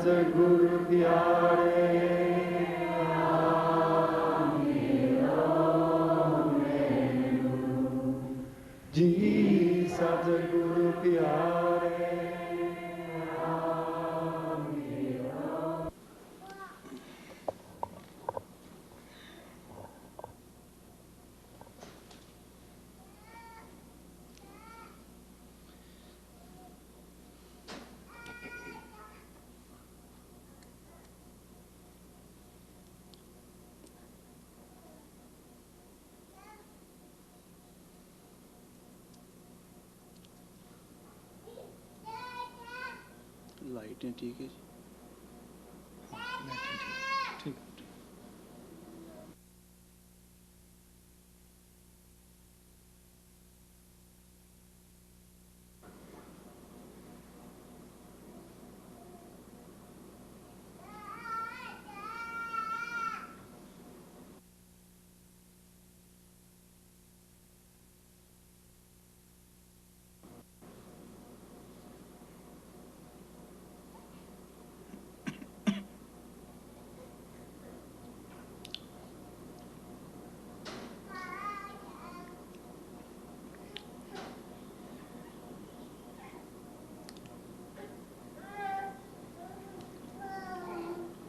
सतगुरु प्यारे जी, सतगुरु प्यारे। लाइटें ठीक है जी? ठीक।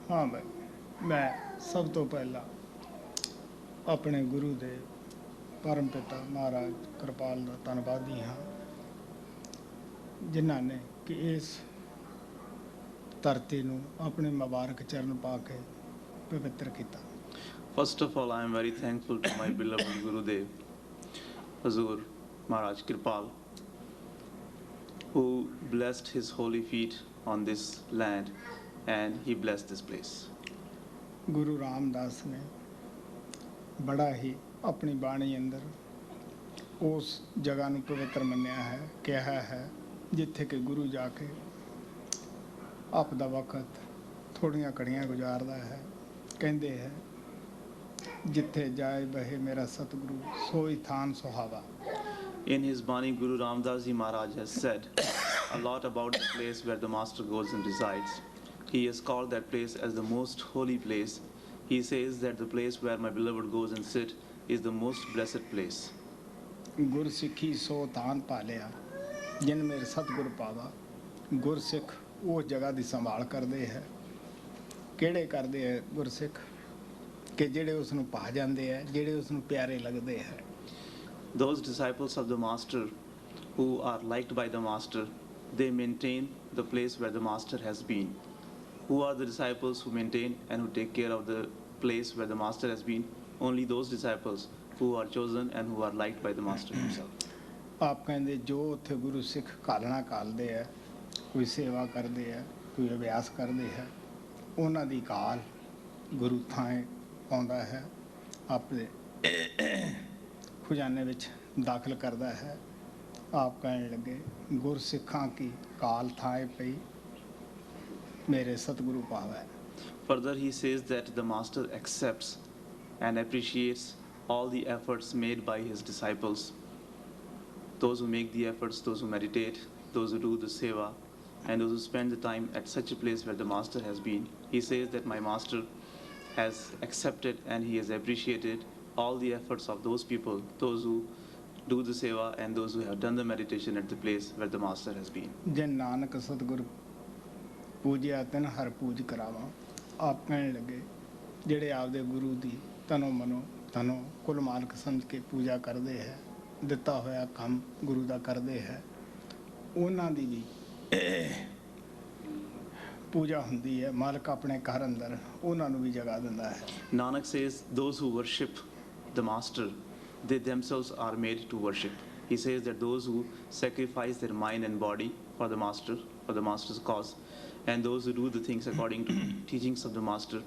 हाँ भाई, मैं सब तो पहला अपने गुरु दे परम पिता महाराज कृपाल का धन्यवादी हाँ, जिन्हों ने कि इस धरती नूं अपने मुबारक चरण पा के पवित्र किया। First of all, I am very thankful to my beloved Gurudev, Hazur Maharaj Kripal, who blessed his holy feet on this land and he blessed this place. गुरु रामदास ने बड़ा ही अपनी बाणी अंदर उस जगह नूं पवित्र मन्निया है, कहा है जिथे कि गुरु जाके आपदा वक्त थोड़ियां कड़ियां गुजारदा है, कहंदे है जिथे जाए बहे मेरा सतगुरु सोई थान सुहावा। In his Bani, Guru Ramdas Ji Maharaj has said a lot about the place where the master goes and resides. He has called that place as the most holy place. He says that the place where my beloved goes and sit is the most blessed place. गुरसिੱਖੀ सो थान पालिया जिन मेरे सतगुर पावा। गुरसिੱਖ उस जगह की संभाल करते हैं, किहड़े करते हैं गुरसिੱਖ कि जिहड़े उसनूं पा जाते हैं, जिहड़े उसनूं प्यारे लगते हैं। Those disciples of the master who are liked by the master, they maintain the place where the master has been. Who are the disciples who maintain and who take care of the place where the master has been? Only those disciples who are chosen and who are liked by the master himself. आप कहते जो उत्थे गुरु सिख घालना घालते हैं, कोई सेवा करते हैं, कोई अभ्यास करते हैं, उन्हां दी घाल गुरु थाएं आउंदा है, अपने खजाने विच दाखिल करता है। आप कहने लगे गुरसिखां की काल थाए पई मेरे सतगुरु पावै। Further, he says that the master accepts and appreciates all the efforts made by his disciples. Those who make the efforts, those who meditate, those who do the seva, and those who spend the time at such a place where the master has been. He says that my master has accepted and he has appreciated all the efforts of those people, those who do the seva and those who have done the meditation at the place where the master has been. जिन नानक सतगुर पूजिया तिन हर पूज करावा। आप कहने लगे जिहड़े आपदे गुरु दी तनो मनो तनो कुल मालक समझ के पूजा करते हैं, दिता होया काम गुरु दा करते हैं, उन्हां दी भी पूजा हुंदी है। मालक अपने घर अंदर उन्हां नूं भी जगह दिंदा है। Nanak says those who worship the master, they themselves are made to worship. He says that those who sacrifice their mind and body for the master's cause, and those who do the things according to teachings of the master,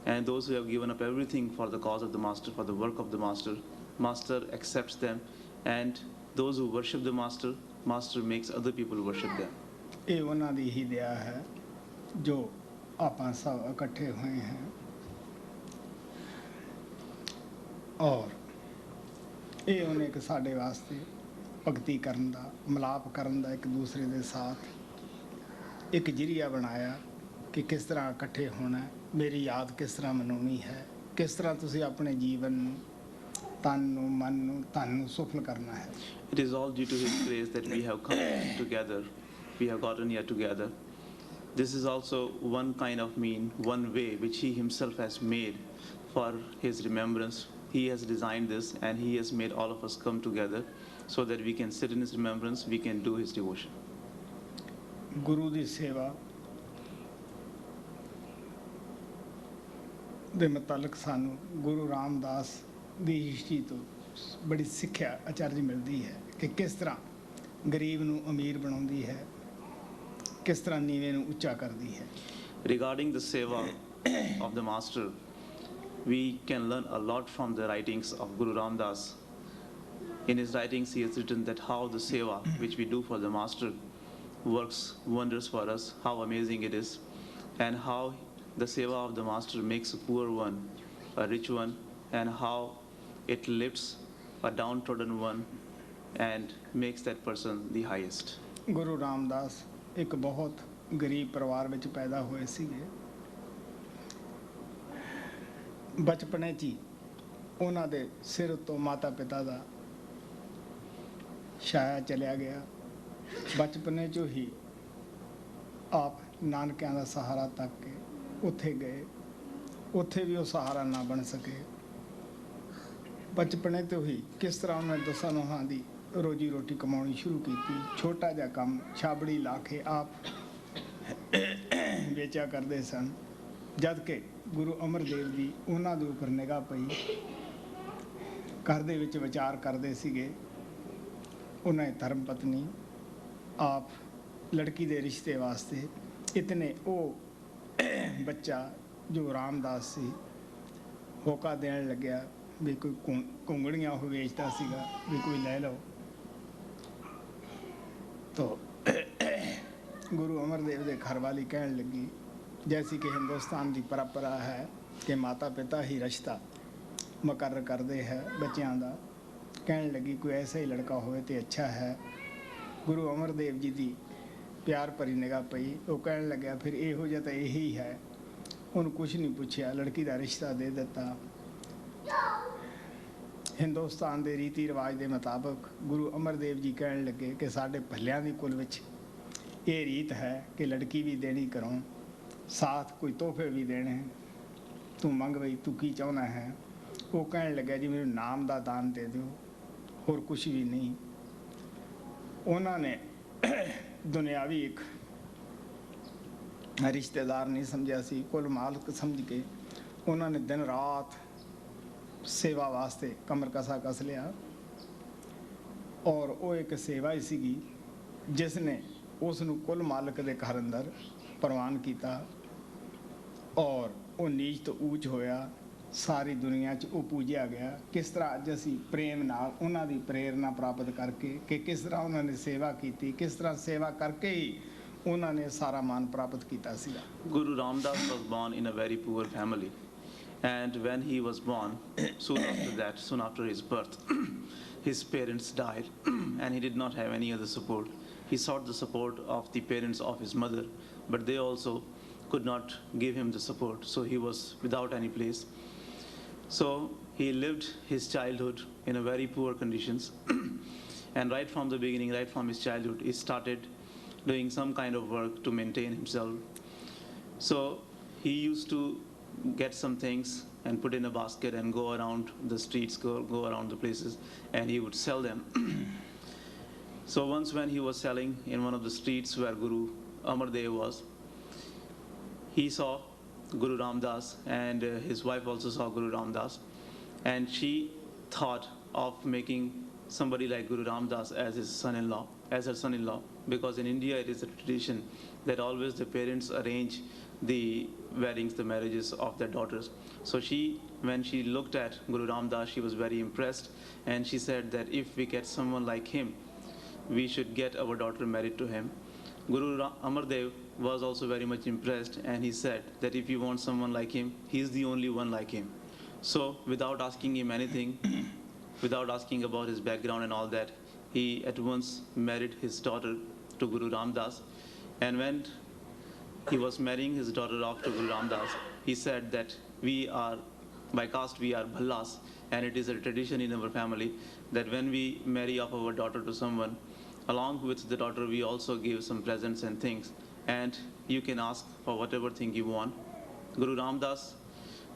and those who have given up everything for the cause of the master, for the work of the master, master accepts them, and those who worship the master, master makes other people worship them. ये उन्हां दी ही दया है जो आपां सब इकट्ठे हुए हैं, और ये उन्हें एक साडे वास्ते भगती करन दा, मिलाप करन दा, एक दूसरे दे साथ एक जरिया बनाया ਕਿ ਕਿਸ ਤਰ੍ਹਾਂ ਇਕੱਠੇ ਹੋਣਾ ਹੈ, ਮੇਰੀ ਯਾਦ ਕਿਸ ਤਰ੍ਹਾਂ ਮਨਾਉਣੀ ਹੈ, ਕਿਸ ਤਰ੍ਹਾਂ ਤੁਸੀਂ ਆਪਣੇ ਜੀਵਨ ਨੂੰ, ਤਨ ਨੂੰ, ਮਨ ਨੂੰ, ਧਨ ਨੂੰ ਸਫਲ ਕਰਨਾ ਹੈ। It is all due to His grace that we have come together, we have gotten here together. This is also one kind of one way which He Himself has made for His remembrance. He has designed this and He has made all of us come together so that we can sit in His remembrance, we can do His devotion. ਗੁਰੂ ਦੀ ਸੇਵਾ ਦੇ ਮੁਤਲਕ ਸਾਨੂੰ ਗੁਰੂ ਰਾਮਦਾਸ ਦੀ history ਤੋਂ ਬੜੀ ਸਿੱਖਿਆ ਆਚਾਰਜ ਮਿਲਦੀ ਹੈ ਕਿ ਕਿਸ ਤਰ੍ਹਾਂ ਗਰੀਬ ਨੂੰ ਅਮੀਰ ਬਣਾਉਂਦੀ ਹੈ, ਕਿਸ ਤਰ੍ਹਾਂ ਨੀਵੇਂ ਨੂੰ ਉੱਚਾ ਕਰਦੀ ਹੈ। Regarding the seva of the Master, we can learn a lot from the writings of Guru Ramdas. In his writings, he has written that how the seva which we do for the Master works wonders for us, how amazing it is, and how the seva of the Master makes a poor one a rich one, and how it lifts a downtrodden one and makes that person the highest. Guru Ramdas ਇੱਕ ਬਹੁਤ ਗਰੀਬ ਪਰਿਵਾਰ ਵਿੱਚ ਪੈਦਾ ਹੋਏ ਸੀਗੇ। ਬਚਪਨੇ 'ਚ ਹੀ ਉਹਨਾਂ ਦੇ ਸਿਰ ਉੱਤੋਂ ਮਾਤਾ ਪਿਤਾ ਦਾ ਛਾਇਆ ਚਲਿਆ ਗਿਆ। ਬਚਪਨੇ 'ਚੋਂ ਹੀ ਆਪ ਨਾਨਕਿਆਂ ਦਾ ਸਹਾਰਾ ਤੱਕ ਕੇ ਉੱਥੇ ਗਏ, ਉੱਥੇ ਵੀ ਉਹ ਸਹਾਰਾ ਨਾ ਬਣ ਸਕੇ। ਬਚਪਨੇ ਤੋਂ ਹੀ ਕਿਸ ਤਰ੍ਹਾਂ ਉਹਨਾਂ ਨੇ ਦਸਾਂ ਨੋਹਾਂ ਦੀ ਰੋਜੀ ਰੋਟੀ ਕਮਾਉਣੀ ਸ਼ੁਰੂ ਕੀਤੀ। ਛੋਟਾ ਜਿਹਾ ਕੰਮ ਛਾਬੜੀ ਲਾ ਕੇ ਆਪ ਵੇਚਿਆ ਕਰਦੇ ਸਨ। ਜਦ ਕਿ ਗੁਰੂ ਅਮਰਦੇਵ ਜੀ ਉਹਨਾਂ ਦੇ ਉੱਪਰ ਨਿਗਾਹ ਪਈ, ਘਰ ਦੇ ਵਿੱਚ ਵਿਚਾਰ ਕਰਦੇ ਸੀਗੇ। ਉਹਨਾਂ ਦੀ ਧਰਮ ਪਤਨੀ ਆਪ ਲੜਕੀ ਦੇ ਰਿਸ਼ਤੇ ਵਾਸਤੇ ਇਤਨੇ ਉਹ ਬੱਚਾ ਜੋ ਰਾਮਦਾਸ ਸੀ ਹੋਕਾ ਦੇਣ ਲੱਗਿਆ ਵੀ ਕੋਈ ਘੁੰਗੜੀਆਂ ਉਹ ਵੇਚਦਾ ਸੀਗਾ ਵੀ ਕੋਈ ਲੈ ਲਓ। ਤੋ ਗੁਰੂ ਅਮਰਦੇਵ ਦੇ ਘਰ ਵਾਲੀ ਕਹਿਣ ਲੱਗੀ, ਜੈਸੀ ਕਿ ਹਿੰਦੁਸਤਾਨ ਦੀ ਪਰੰਪਰਾ ਹੈ ਕਿ ਮਾਤਾ ਪਿਤਾ ਹੀ ਰਿਸ਼ਤਾ ਮੁਕੱਰਰ ਕਰਦੇ ਹੈ ਬੱਚਿਆਂ ਦਾ, ਕਹਿਣ ਲੱਗੀ ਕੋਈ ਐਸਾ ਹੀ ਲੜਕਾ ਹੋਵੇ ਤੇ ਅੱਛਾ ਹੈ। ਗੁਰੂ ਅਮਰਦੇਵ ਜੀ ਦੀ ਪਿਆਰ ਭਰੀ ਨਿਗਾਹ ਪਈ। ਉਹ ਕਹਿਣ ਲੱਗਿਆ ਫਿਰ ਇਹੋ ਜਿਹਾ ਤਾਂ ਇਹੀ ਹੈ। ਉਹਨੂੰ ਕੁਛ ਨਹੀਂ ਪੁੱਛਿਆ, ਲੜਕੀ ਦਾ ਰਿਸ਼ਤਾ ਦੇ ਦਿੱਤਾ। ਹਿੰਦੁਸਤਾਨ ਦੇ ਰੀਤੀ ਰਿਵਾਜ ਦੇ ਮੁਤਾਬਕ ਗੁਰੂ ਅਮਰਦੇਵ ਜੀ ਕਹਿਣ ਲੱਗੇ ਕਿ ਸਾਡੇ ਭੱਲਿਆਂ ਦੀ ਕੁਲ ਵਿੱਚ ਇਹ ਰੀਤ ਹੈ ਕਿ ਲੜਕੀ ਵੀ ਦੇਣੀ ਘਰੋਂ, ਸਾਥ ਕੋਈ ਤੋਹਫੇ ਵੀ ਦੇਣੇ। ਤੂੰ ਮੰਗ ਬਈ ਤੂੰ ਕੀ ਚਾਹੁੰਦਾ ਹੈ। ਉਹ ਕਹਿਣ ਲੱਗਿਆ ਜੀ ਮੈਨੂੰ ਨਾਮ ਦਾ ਦਾਨ ਦੇ ਦਿਓ, ਹੋਰ ਕੁਛ ਵੀ ਨਹੀਂ। ਉਹਨਾਂ ਨੇ ਦੁਨਿਆਵੀ ਇੱਕ ਰਿਸ਼ਤੇਦਾਰ ਨਹੀਂ ਸਮਝਿਆ ਸੀ, ਕੁੱਲ ਮਾਲਕ ਸਮਝ ਕੇ ਉਹਨਾਂ ਨੇ ਦਿਨ ਰਾਤ ਸੇਵਾ ਵਾਸਤੇ ਕਮਰ ਕਸਾ ਕਸ ਲਿਆ। ਔਰ ਉਹ ਇੱਕ ਸੇਵਾ ਹੀ ਸੀਗੀ ਜਿਸ ਨੇ ਉਸ ਨੂੰ ਕੁੱਲ ਮਾਲਕ ਦੇ ਘਰ ਅੰਦਰ ਪ੍ਰਵਾਨ ਕੀਤਾ ਔਰ ਉਹ ਨੀਚ ਤੋਂ ਊਚ ਹੋਇਆ। ਸਾਰੀ ਦੁਨੀਆ 'ਚ ਉਹ ਪੂਜਿਆ ਗਿਆ। ਕਿਸ ਤਰ੍ਹਾਂ ਅੱਜ ਅਸੀਂ ਪ੍ਰੇਮ ਨਾਲ ਉਹਨਾਂ ਦੀ ਪ੍ਰੇਰਨਾ ਪ੍ਰਾਪਤ ਕਰਕੇ ਕਿ ਕਿਸ ਤਰ੍ਹਾਂ ਉਹਨਾਂ ਨੇ ਸੇਵਾ ਕੀਤੀ, ਕਿਸ ਤਰ੍ਹਾਂ ਸੇਵਾ ਕਰਕੇ ਹੀ ਉਹਨਾਂ ਨੇ ਸਾਰਾ ਮਾਨ ਪ੍ਰਾਪਤ ਕੀਤਾ ਸੀਗਾ। Guru Ramdas was born in a very poor family, and when he was born, soon after his birth, his parents died and he did not have any other support. He sought the support of the parents of his mother, but they also could not give him the support, so he was without any place. So he lived his childhood in a very poor conditions and right from the beginning, right from his childhood, he started doing some kind of work to maintain himself. So he used to get some things and put in a basket and go around the streets, go around the places, and he would sell them. So once when he was selling in one of the streets where Guru Amardev was, he saw Guru Ramdas, and his wife also saw Guru Ramdas, and she thought of making somebody like Guru Ramdas as his son-in-law, as her son-in-law, because in India it is a tradition that always the parents arrange the weddings, the marriages of their daughters. So when she looked at Guru Ramdas, she was very impressed, and she said that if we get someone like him, we should get our daughter married to him. Guru Amardev was also very much impressed, and he said that if you want someone like him, he's the only one like him. So without asking him anything, without asking about his background and all that, he at once married his daughter to Guru Ramdas. And when he was marrying his daughter off to Guru Ramdas, he said that we are, by caste, we are Bhallas, and it is a tradition in our family that when we marry off our daughter to someone, along with the daughter, we also give some presents and things, and you can ask for whatever thing you want. Guru Ramdas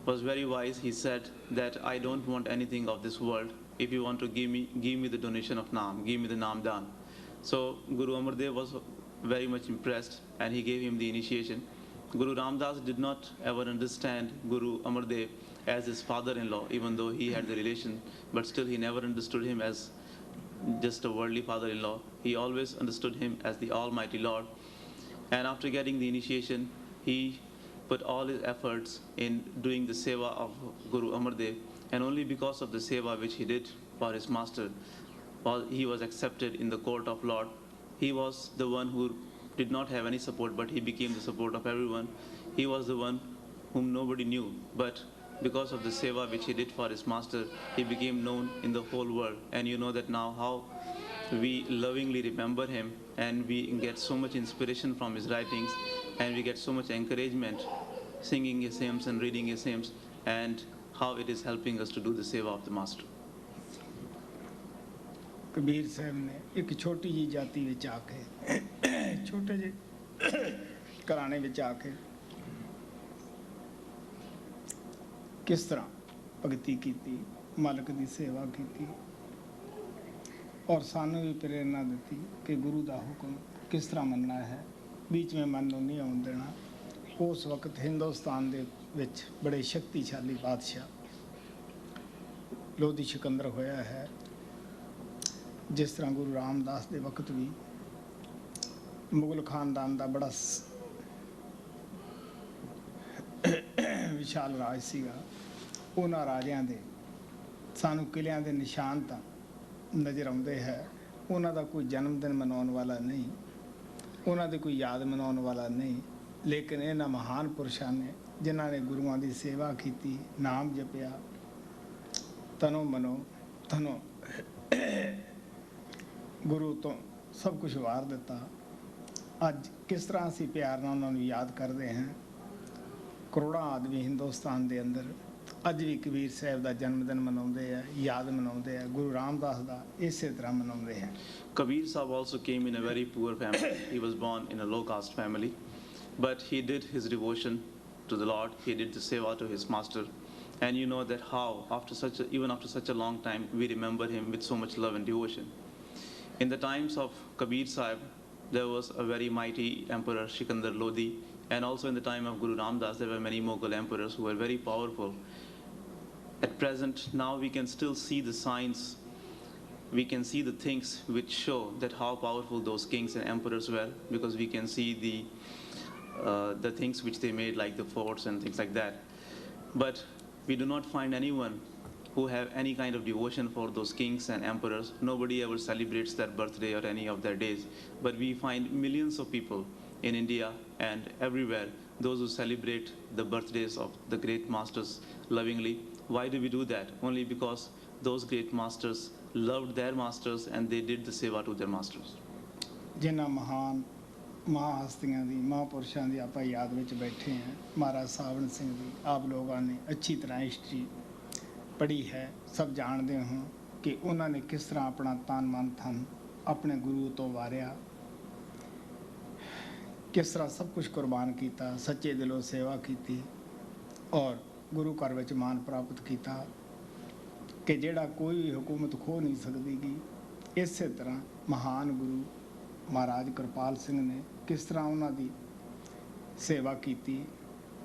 was very wise. He said that I don't want anything of this world. If you want to give me the donation of Naam, give me the Naam Dan. So Guru Amar Dev was very much impressed and he gave him the initiation. Guru Ramdas did not ever understand Guru Amar Dev as his father-in-law, even though he had the relation, but still he never understood him as just a worldly father-in-law. He always understood him as the Almighty Lord. And after getting the initiation, he put all his efforts in doing the seva of Guru Amar Dev, and only because of the seva which he did for his master, while he was accepted in the court of Lord. He was the one who did not have any support, but he became the support of everyone. He was the one whom nobody knew, but because of the seva which he did for his master, he became known in the whole world. And you know that now how we lovingly remember him, and we get so much inspiration from his writings, and we get so much encouragement singing his hymns and reading his hymns, and how it is helping us to do the seva of the master. Kabir Sahib ਨੇ ਇੱਕ ਛੋਟੀ ਜੀ ਜਾਤੀ ਵਿੱਚ ਆ ਕੇ, ਛੋਟੇ ਜਿਹੇ ਘਰਾਣੇ ਵਿੱਚ ਆ ਕੇ ਕਿਸ ਤਰ੍ਹਾਂ ਭਗਤੀ ਕੀਤੀ, ਮਾਲਕ ਦੀ ਸੇਵਾ ਕੀਤੀ, ਔਰ ਸਾਨੂੰ ਵੀ ਪ੍ਰੇਰਨਾ ਦਿੱਤੀ ਕਿ ਗੁਰੂ ਦਾ ਹੁਕਮ ਕਿਸ ਤਰ੍ਹਾਂ ਮੰਨਣਾ ਹੈ, बीच में मन नहीं आउन देना। उस वक्त हिंदुस्तान दे विच बड़े शक्तिशाली बादशाह लोधी सिकंदर होया है, जिस तरह गुरु रामदास दे वक्त भी मुगल खानदान का बड़ा विशाल राज सीगा। उन्हां राजियां दे सानू किलियां दे निशान तां नज़र आउंदे है। उन्हां दा कोई जन्मदिन मनाउण वाला नहीं, उन्हां दी कोई याद मनाउण वाला नहीं, लेकिन इन्हां महान पुरुषां ने जिन्हां ने गुरुआं दी सेवा कीती, नाम जपिया, तनो मनो धनो गुरु तो सब कुछ वार दिता। अज किस तरह असीं प्यार नाल उन्हां नूं याद करते हैं। करोड़ां आदमी हिंदुस्तान दे अंदर अज भी कबीर साहब दा जन्मदिन मनाउंदे आ, याद मनाउंदे आ, गुरु रामदास दा इसे तरह मनाउंदे हैं। Kabir Sahib also came in a very poor family. He was born in a low caste family, but he did his devotion to the Lord. He did the seva to his master, and you know that how even after such a long time we remember him with so much love and devotion. In the times of Kabir Sahib, there was a very mighty emperor Sikandar Lodi, and also in the time of Guru Ramdas there were many Mughal emperors who were very powerful. At present, now we can still see the signs, we can see the things which show that how powerful those kings and emperors were, because we can see the things which they made, like the forts and things like that. But we do not find anyone who have any kind of devotion for those kings and emperors. Nobody ever celebrates their birthday or any of their days. But we find millions of people in India and everywhere, those who celebrate the birthdays of the great masters lovingly. Why do we do that? Only because those great masters loved their masters and they did the seva to their masters. जिन्हां महान महाहस्तियां दी महापुरुषां दी आपां याद विच बैठे हैं। महाराज सावण सिंह दी आप लोगों ने अच्छी तरह हिस्ट्री पढ़ी है, सब जानते हो कि उन्होंने किस तरह अपना तन मन धन अपने गुरु तो वारिया, किस तरह सब कुछ कुर्बान किया, सच्चे दिलों सेवा की और गुरु घर विच मान प्राप्त किया कि जेड़ा कोई भी हुकूमत खो नहीं सकती गी। इस तरह महान गुरु महाराज कृपाल सिंह ने किस तरह उन्होंने सेवा की,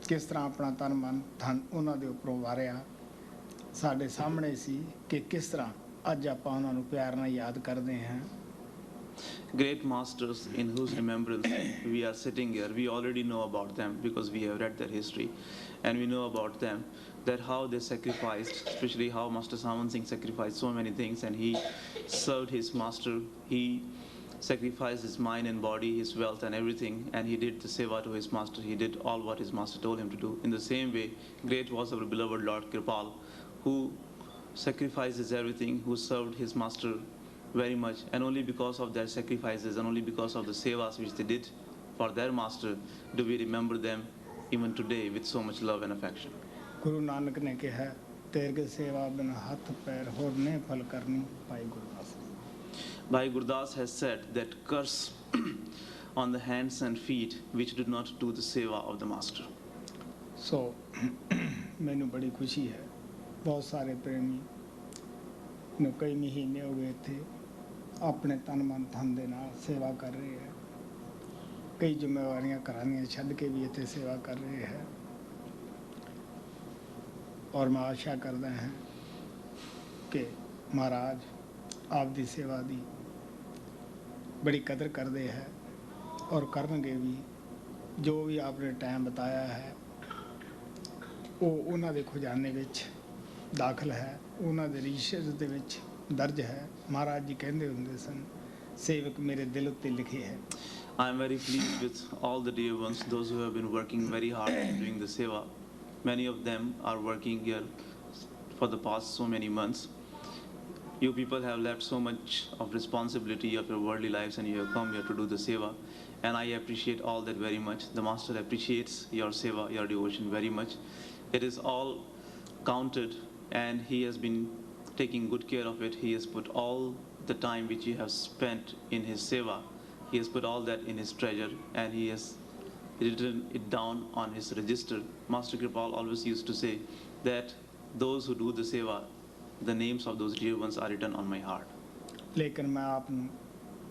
किस तरह अपना तन मन धन उन्होंने उपरों वारिया, साढ़े सामने सी कि किस तरह अज आपां उन्हां नूं प्यार नाल याद करते हैं। Great masters in whose remembrance we are sitting here, we already know about them because we have read their history, and we know about them, that how they sacrificed, especially how Master Saman Singh sacrificed so many things, and he served his master. He sacrificed his mind and body, his wealth and everything, and he did the seva to his master. He did all what his master told him to do. In the same way, great was our beloved Lord Kripal, who sacrificed his everything, who served his master very much, and only because of their sacrifices and only because of the sevas which they did for their master, do we remember them even today with so much love and affection? Guru Nanak ਨੇ ਕਿਹਾ ਤੇਰੇ ਸੇਵਾ ਬਿਨ ਹੱਥ ਪੈਰ ਹੋਰ ਨੇ ਫਲ ਕਰਨੀ Bhai Gurdas. Bhai Gurdas has said that curse on the hands and feet which do not do the seva of the master. ਸੋ ਮੈਨੂੰ ਬੜੀ ਖੁਸ਼ੀ ਹੈ, ਬਹੁਤ ਸਾਰੇ ਪ੍ਰੇਮੀ ਨੂੰ ਕਈ ਮਹੀਨੇ ਹੋ ਗਏ ਇੱਥੇ ਆਪਣੇ ਤਨ ਮਨ ਧਨ ਦੇ ਨਾਲ ਸੇਵਾ ਕਰ ਰਹੇ ਹੈ, ਕਈ ਜ਼ਿੰਮੇਵਾਰੀਆਂ ਘਰਾਂ ਦੀਆਂ ਛੱਡ ਕੇ ਵੀ ਇੱਥੇ ਸੇਵਾ ਕਰ ਰਹੇ ਹੈ। ਔਰ ਮੈਂ ਆਸ਼ਾ ਕਰਦਾ ਹਾਂ ਕਿ ਮਹਾਰਾਜ ਆਪਦੀ ਸੇਵਾ ਦੀ ਬੜੀ ਕਦਰ ਕਰਦੇ ਹੈ ਔਰ ਕਰਨਗੇ ਵੀ। ਜੋ ਵੀ ਆਪਨੇ ਟਾਈਮ ਬਤਾਇਆ ਹੈ ਉਹ ਉਹਨਾਂ ਦੇ ਖਜ਼ਾਨੇ ਵਿੱਚ ਦਾਖਲ ਹੈ, ਉਹਨਾਂ ਦੇ ਰਜਿਸਟਰ ਦੇ ਵਿੱਚ ਦਰਜ ਹੈ। ਮਹਾਰਾਜ ਜੀ ਕਹਿੰਦੇ ਹੁੰਦੇ ਸਨ, ਸੇਵਕ ਮੇਰੇ ਦਿਲ ਉੱਤੇ ਲਿਖੇ ਹੈ। I am very pleased with all the dear ones, those who have been working very hard in doing the seva. Many of them are working here for the past so many months. You people have left so much of responsibility of your worldly lives and you have come here to do the seva. And I appreciate all that very much. The Master appreciates your seva, your devotion very much. It is all counted and he has been taking good care of it. He has put all the time which you have spent in his seva. He has put all that in his treasure and he has written it down on his register. Master Kripal always used to say that those who do the seva, the names of those dear ones are written on my heart. ਲੇਕਿਨ ਮੈਂ ਆਪ ਨੂੰ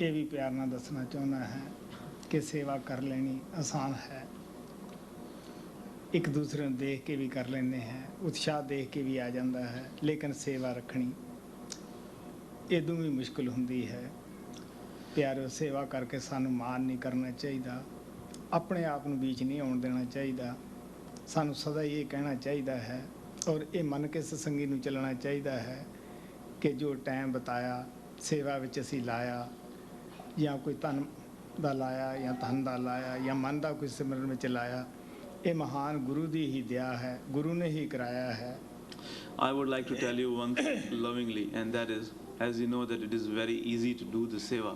ਇਹ ਵੀ ਪਿਆਰ ਨਾਲ ਦੱਸਣਾ ਚਾਹੁੰਦਾ ਹਾਂ ਕਿ ਸੇਵਾ ਕਰ ਲੈਣੀ ਆਸਾਨ ਹੈ, ਇੱਕ ਦੂਸਰੇ ਨੂੰ ਦੇਖ ਕੇ ਵੀ ਕਰ ਲੈਂਦੇ ਹਾਂ, ਉਤਸ਼ਾਹ ਦੇਖ ਕੇ ਵੀ ਆ ਜਾਂਦਾ ਹੈ। ਲੇਕਿਨ ਸੇਵਾ ਰੱਖਣੀ ਇਦੋਂ ਵੀ ਮੁਸ਼ਕਿਲ ਹੁੰਦੀ ਹੈ। ਪਿਆਰਿਓ, ਸੇਵਾ ਕਰਕੇ ਸਾਨੂੰ ਮਾਣ ਨਹੀਂ ਕਰਨਾ ਚਾਹੀਦਾ, ਆਪਣੇ ਆਪ ਨੂੰ ਵਿੱਚ ਨਹੀਂ ਆਉਣ ਦੇਣਾ ਚਾਹੀਦਾ। ਸਾਨੂੰ ਸਦਾ ਹੀ ਇਹ ਕਹਿਣਾ ਚਾਹੀਦਾ ਹੈ ਔਰ ਇਹ ਮੰਨ ਕੇ ਸਤਸੰਗੀ ਨੂੰ ਚੱਲਣਾ ਚਾਹੀਦਾ ਹੈ ਕਿ ਜੋ ਟਾਈਮ ਬਤਾਇਆ ਸੇਵਾ ਵਿੱਚ ਅਸੀਂ ਲਾਇਆ, ਜਾਂ ਕੋਈ ਤਨ ਦਾ ਲਾਇਆ ਜਾਂ ਧਨ ਦਾ ਲਾਇਆ ਜਾਂ ਮਨ ਦਾ ਕੋਈ ਸਿਮਰਨ ਵਿੱਚ ਲਾਇਆ, ਇਹ ਮਹਾਨ ਗੁਰੂ ਦੀ ਹੀ ਦਇਆ ਹੈ, ਗੁਰੂ ਨੇ ਹੀ ਕਰਾਇਆ ਹੈ। I would like to tell you one thing lovingly, and that is, as you know that it is very easy to do the seva.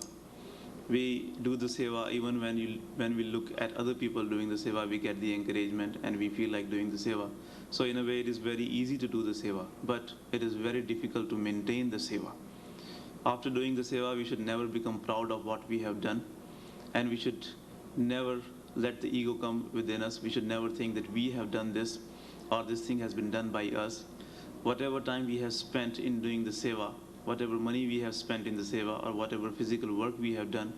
We do the seva even when we look at other people doing the seva, we get the encouragement and we feel like doing the seva. So in a way it is very easy to do the seva, but it is very difficult to maintain the seva. After doing the seva, we should never become proud of what we have done, and we should never let the ego come within us. We should never think that we have done this or this thing has been done by us. Whatever time we have spent in doing the seva, whatever money we have spent in the seva, or whatever physical work we have done,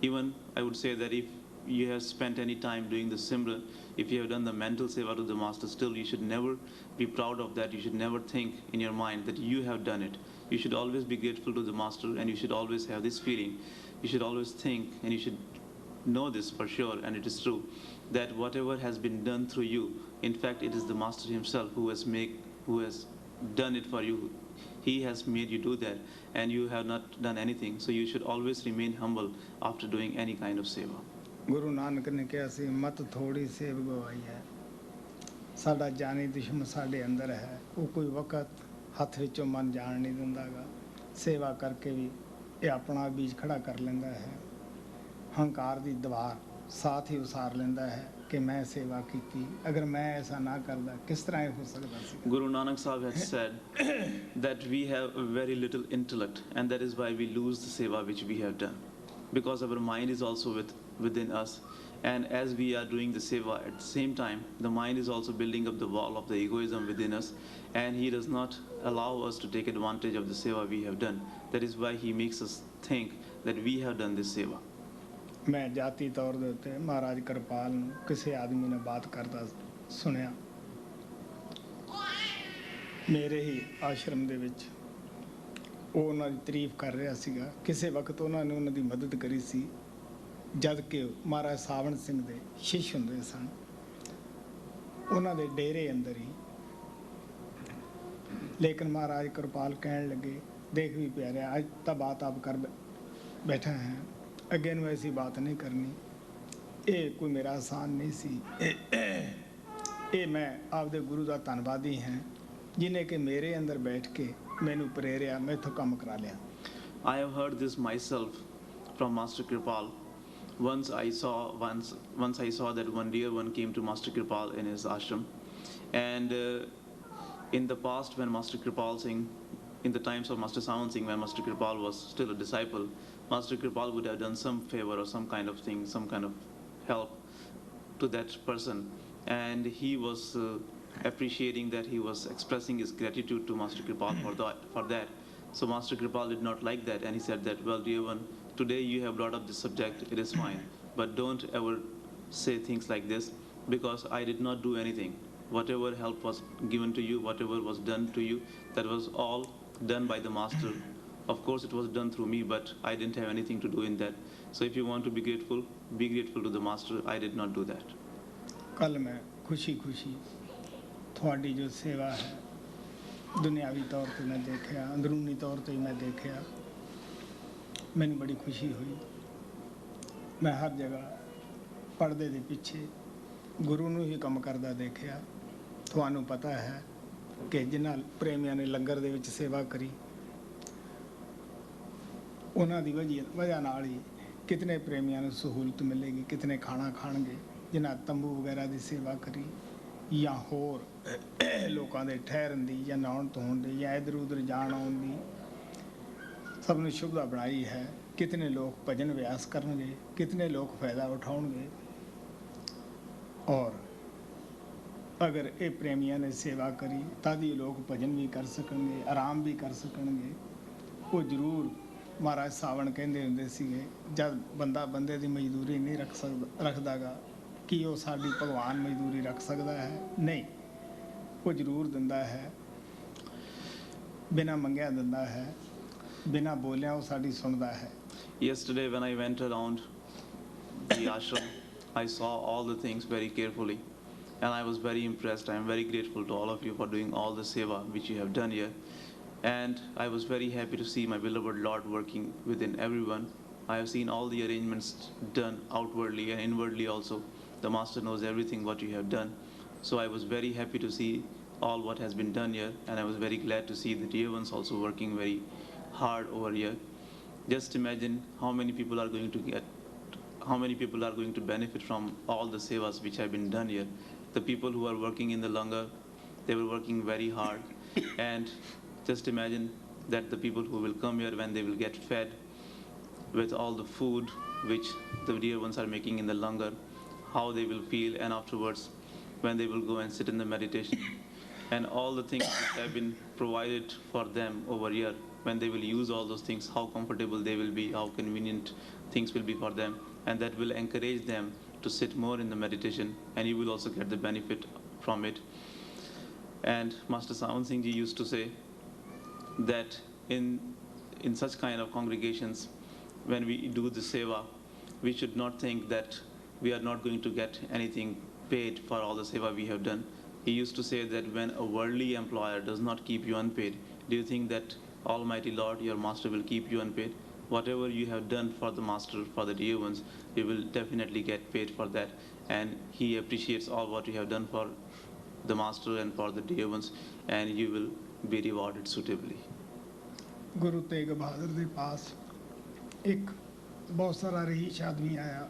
even I would say that if you have spent any time doing the Simran, if you have done the mental seva to the Master, still you should never be proud of that. You should never think in your mind that you have done it. You should always be grateful to the Master, and you should always have this feeling. You should always think, and you should know this for sure, and it is true, that whatever has been done through you, in fact it is the Master himself who has done it for you. He has made you do that, and you have not done anything. So you should always remain humble after doing any kind of seva. Guru Nanak ਨੇ ਕਿਹਾ ਸੀ, ਮਤ ਥੋੜੀ save ਗਵਾਈ ਹੈ। ਸਾਡਾ ਜਾਨੀ ਦੁਸ਼ਮਣ ਸਾਡੇ ਅੰਦਰ ਹੈ, ਉਹ ਕੋਈ ਵਕਤ ਹੱਥ ਵਿੱਚੋਂ ਮਨ ਜਾਣ ਨਹੀਂ ਦਿੰਦਾਗਾ। ਸੇਵਾ ਕਰਕੇ ਵੀ ਇਹ ਆਪਣਾ ਬੀਜ ਖੜਾ ਕਰ ਲੈਂਦਾ ਹੈ। ਹੰਕਾਰ ਦੀ ਦੀਵਾਰ ਸਾਥ ਹੀ ਉਸਾਰ ਲੈਂਦਾ ਹੈ ਕਿ ਮੈਂ ਸੇਵਾ ਕੀਤੀ, ਅਗਰ ਮੈਂ ਐਸਾ ਨਾ ਕਰਦਾ ਕਿਸ ਤਰ੍ਹਾਂ ਇਹ ਹੋ ਸਕਦਾ ਸੀ। Guru Nanak Sahib had said that we have a very little intellect, and that is why we lose the seva which we have done, because our mind is also within us, and as we are doing the seva, at the same time the mind is also building up the wall of the egoism within us, and he does not allow us to take advantage of the seva we have done. That is why he makes us think that we have done this seva. ਮੈਂ ਜਾਤੀ ਤੌਰ ਦੇ ਉੱਤੇ ਮਹਾਰਾਜ ਕਿਰਪਾਲ ਨੂੰ ਕਿਸੇ ਆਦਮੀ ਨੇ ਬਾਤ ਕਰਦਾ ਸੁਣਿਆ, ਮੇਰੇ ਹੀ ਆਸ਼ਰਮ ਦੇ ਵਿੱਚ। ਉਹ ਉਹਨਾਂ ਦੀ ਤਾਰੀਫ ਕਰ ਰਿਹਾ ਸੀਗਾ। ਕਿਸੇ ਵਕਤ ਉਹਨਾਂ ਨੇ ਉਹਨਾਂ ਦੀ ਮਦਦ ਕਰੀ ਸੀ, ਜਦ ਕਿ ਮਹਾਰਾਜ ਸਾਵਣ ਸਿੰਘ ਦੇ ਸ਼ਿਸ਼ ਹੁੰਦੇ ਸਨ। ਉਹਨਾਂ ਦੇ ਡੇਰੇ ਅੰਦਰ ਹੀ। ਲੇਕਿਨ ਮਹਾਰਾਜ ਕਿਰਪਾਲ ਕਹਿਣ ਲੱਗੇ, ਦੇਖ ਵੀ ਪਿਆਰਿਆ, ਅੱਜ ਤਾਂ ਬਾਤ ਆਪ ਕਰ ਬੈਠਾ ਹੈ, ਅੱਗੇ ਨੂੰ ਐਸੀ ਬਾਤ ਨਹੀਂ ਕਰਨੀ। ਇਹ ਕੋਈ ਮੇਰਾ ਆਸਾਨ ਨਹੀਂ ਸੀ। ਇਹ ਮੈਂ ਆਪਦੇ ਗੁਰੂ ਦਾ ਧੰਨਵਾਦੀ ਹਾਂ, ਜਿਹਨੇ ਕਿ ਮੇਰੇ ਅੰਦਰ ਬੈਠ ਕੇ ਮੈਨੂੰ ਪ੍ਰੇਰਿਆ, ਮੈਥੋਂ ਕੰਮ ਕਰਾ ਲਿਆ। I have heard this myself from Master Kripal. once I saw that one dear one came to Master Kripal in his ashram, and in the past when Master Kripal Singh, in the times of Master Sawan Singh, when Master Kripal was still a disciple, Master Kripal would have done some favor or some kind of thing, some kind of help to that person, and he was appreciating that, he was expressing his gratitude to Master Kripal for that. So Master Kripal did not like that, and he said that, well, dear one, today you have brought up this subject, it is fine, but don't ever say things like this, because I did not do anything. Whatever help was given to you, whatever was done to you, that was all done by the Master. Of course, it was done through me, but I didn't have anything to do in that. So if you want to be grateful to the Master. I did not do that. कल मैं खुशी खुशी थोड़ी जो सेवा है दुनियावी तौर पे मैं देखिया, अंदरूनी तौर पे मैं देखिया, मैंने बड़ी खुशी हुई। मैं हर जगह पर्दे दे पिछे गुरु ਨੂੰ ਹੀ ਕੰਮ ਕਰਦਾ ਦੇਖਿਆ। ਤੁਹਾਨੂੰ ਪਤਾ ਹੈ ਕਿ ਜਿਨ੍ਹਾਂ ਪ੍ਰੇਮੀਆਂ ਨੇ ਲੰਗਰ ਦੇ ਵਿੱਚ ਸੇਵਾ ਕਰੀ, ਉਹਨਾਂ ਦੀ ਵਜ੍ਹਾ ਨਾਲ ਹੀ ਕਿਤਨੇ ਪ੍ਰੇਮੀਆਂ ਨੂੰ ਸਹੂਲਤ ਮਿਲੇਗੀ, ਕਿਤਨੇ ਖਾਣਾ ਖਾਣਗੇ, ਜਿਨ੍ਹਾਂ ਤੰਬੂ ਵਗੈਰਾ ਦੀ ਸੇਵਾ ਕਰੀ ਜਾਂ ਹੋਰ ਲੋਕਾਂ ਦੇ ਠਹਿਰਨ ਦੀ ਜਾਂ ਨਹਾਉਣ ਧੋਣ ਦੀ ਜਾਂ ਇੱਧਰ ਉੱਧਰ ਜਾਣ ਆਉਣ ਦੀ ਸਭ ਨੂੰ ਸੁਵਿਧਾ ਬਣਾਈ ਹੈ। ਕਿਤਨੇ ਲੋਕ ਭਜਨ ਅਭਿਆਸ ਕਰਨਗੇ, ਕਿਤਨੇ ਲੋਕ ਫਾਇਦਾ ਉਠਾਉਣਗੇ। और अगर ये प्रेमिया ने सेवा करी तद ही लोग भजन भी कर सकणगे, आराम भी कर सकणगे। वो जरूर महाराज सावण कहते हुंदे सीगे, जब बंदा बंदे दी मजदूरी नहीं रखदा गा कि वो साडी भगवान मजदूरी रख सकदा है? नहीं, वो जरूर दिंदा है, बिना मंगिया दिंदा है, बिना बोलिया वो साडी सुनदा है। Yesterday when I went around the ashram, I saw all the things very carefully, and I was very impressed. I am very grateful to all of you for doing all the seva which you have done here, and I was very happy to see my beloved Lord working within everyone. I have seen all the arrangements done outwardly and inwardly also. The Master knows everything what you have done, so I was very happy to see all what has been done here, and I was very glad to see the dear ones also working very hard over here. Just imagine how many people are going to benefit from all the sevas which have been done here. The people who are working in the langar, they were working very hard, and just imagine that the people who will come here, when they will get fed with all the food which the dear ones are making in the langar, how they will feel, and afterwards when they will go and sit in the meditation, and all the things which have been provided for them over here, when they will use all those things, how comfortable they will be, how convenient things will be for them, and that will encourage them to sit more in the meditation, and you will also get the benefit from it. And Master Sawan Singh Ji used to say that in such kind of congregations, when we do the seva, we should not think that we are not going to get anything paid for all the seva we have done. He used to say that when a worldly employer does not keep you unpaid, do you think that Almighty Lord, your Master, will keep you unpaid? Whatever you have done for the Master, for the dear ones, you will definitely get paid for that. And he appreciates all what you have done for the Master and for the dear ones, and you will be rewarded suitably. Guru Tegh Bahadur के पास एक बहुत सारा रहीश आदमी आया।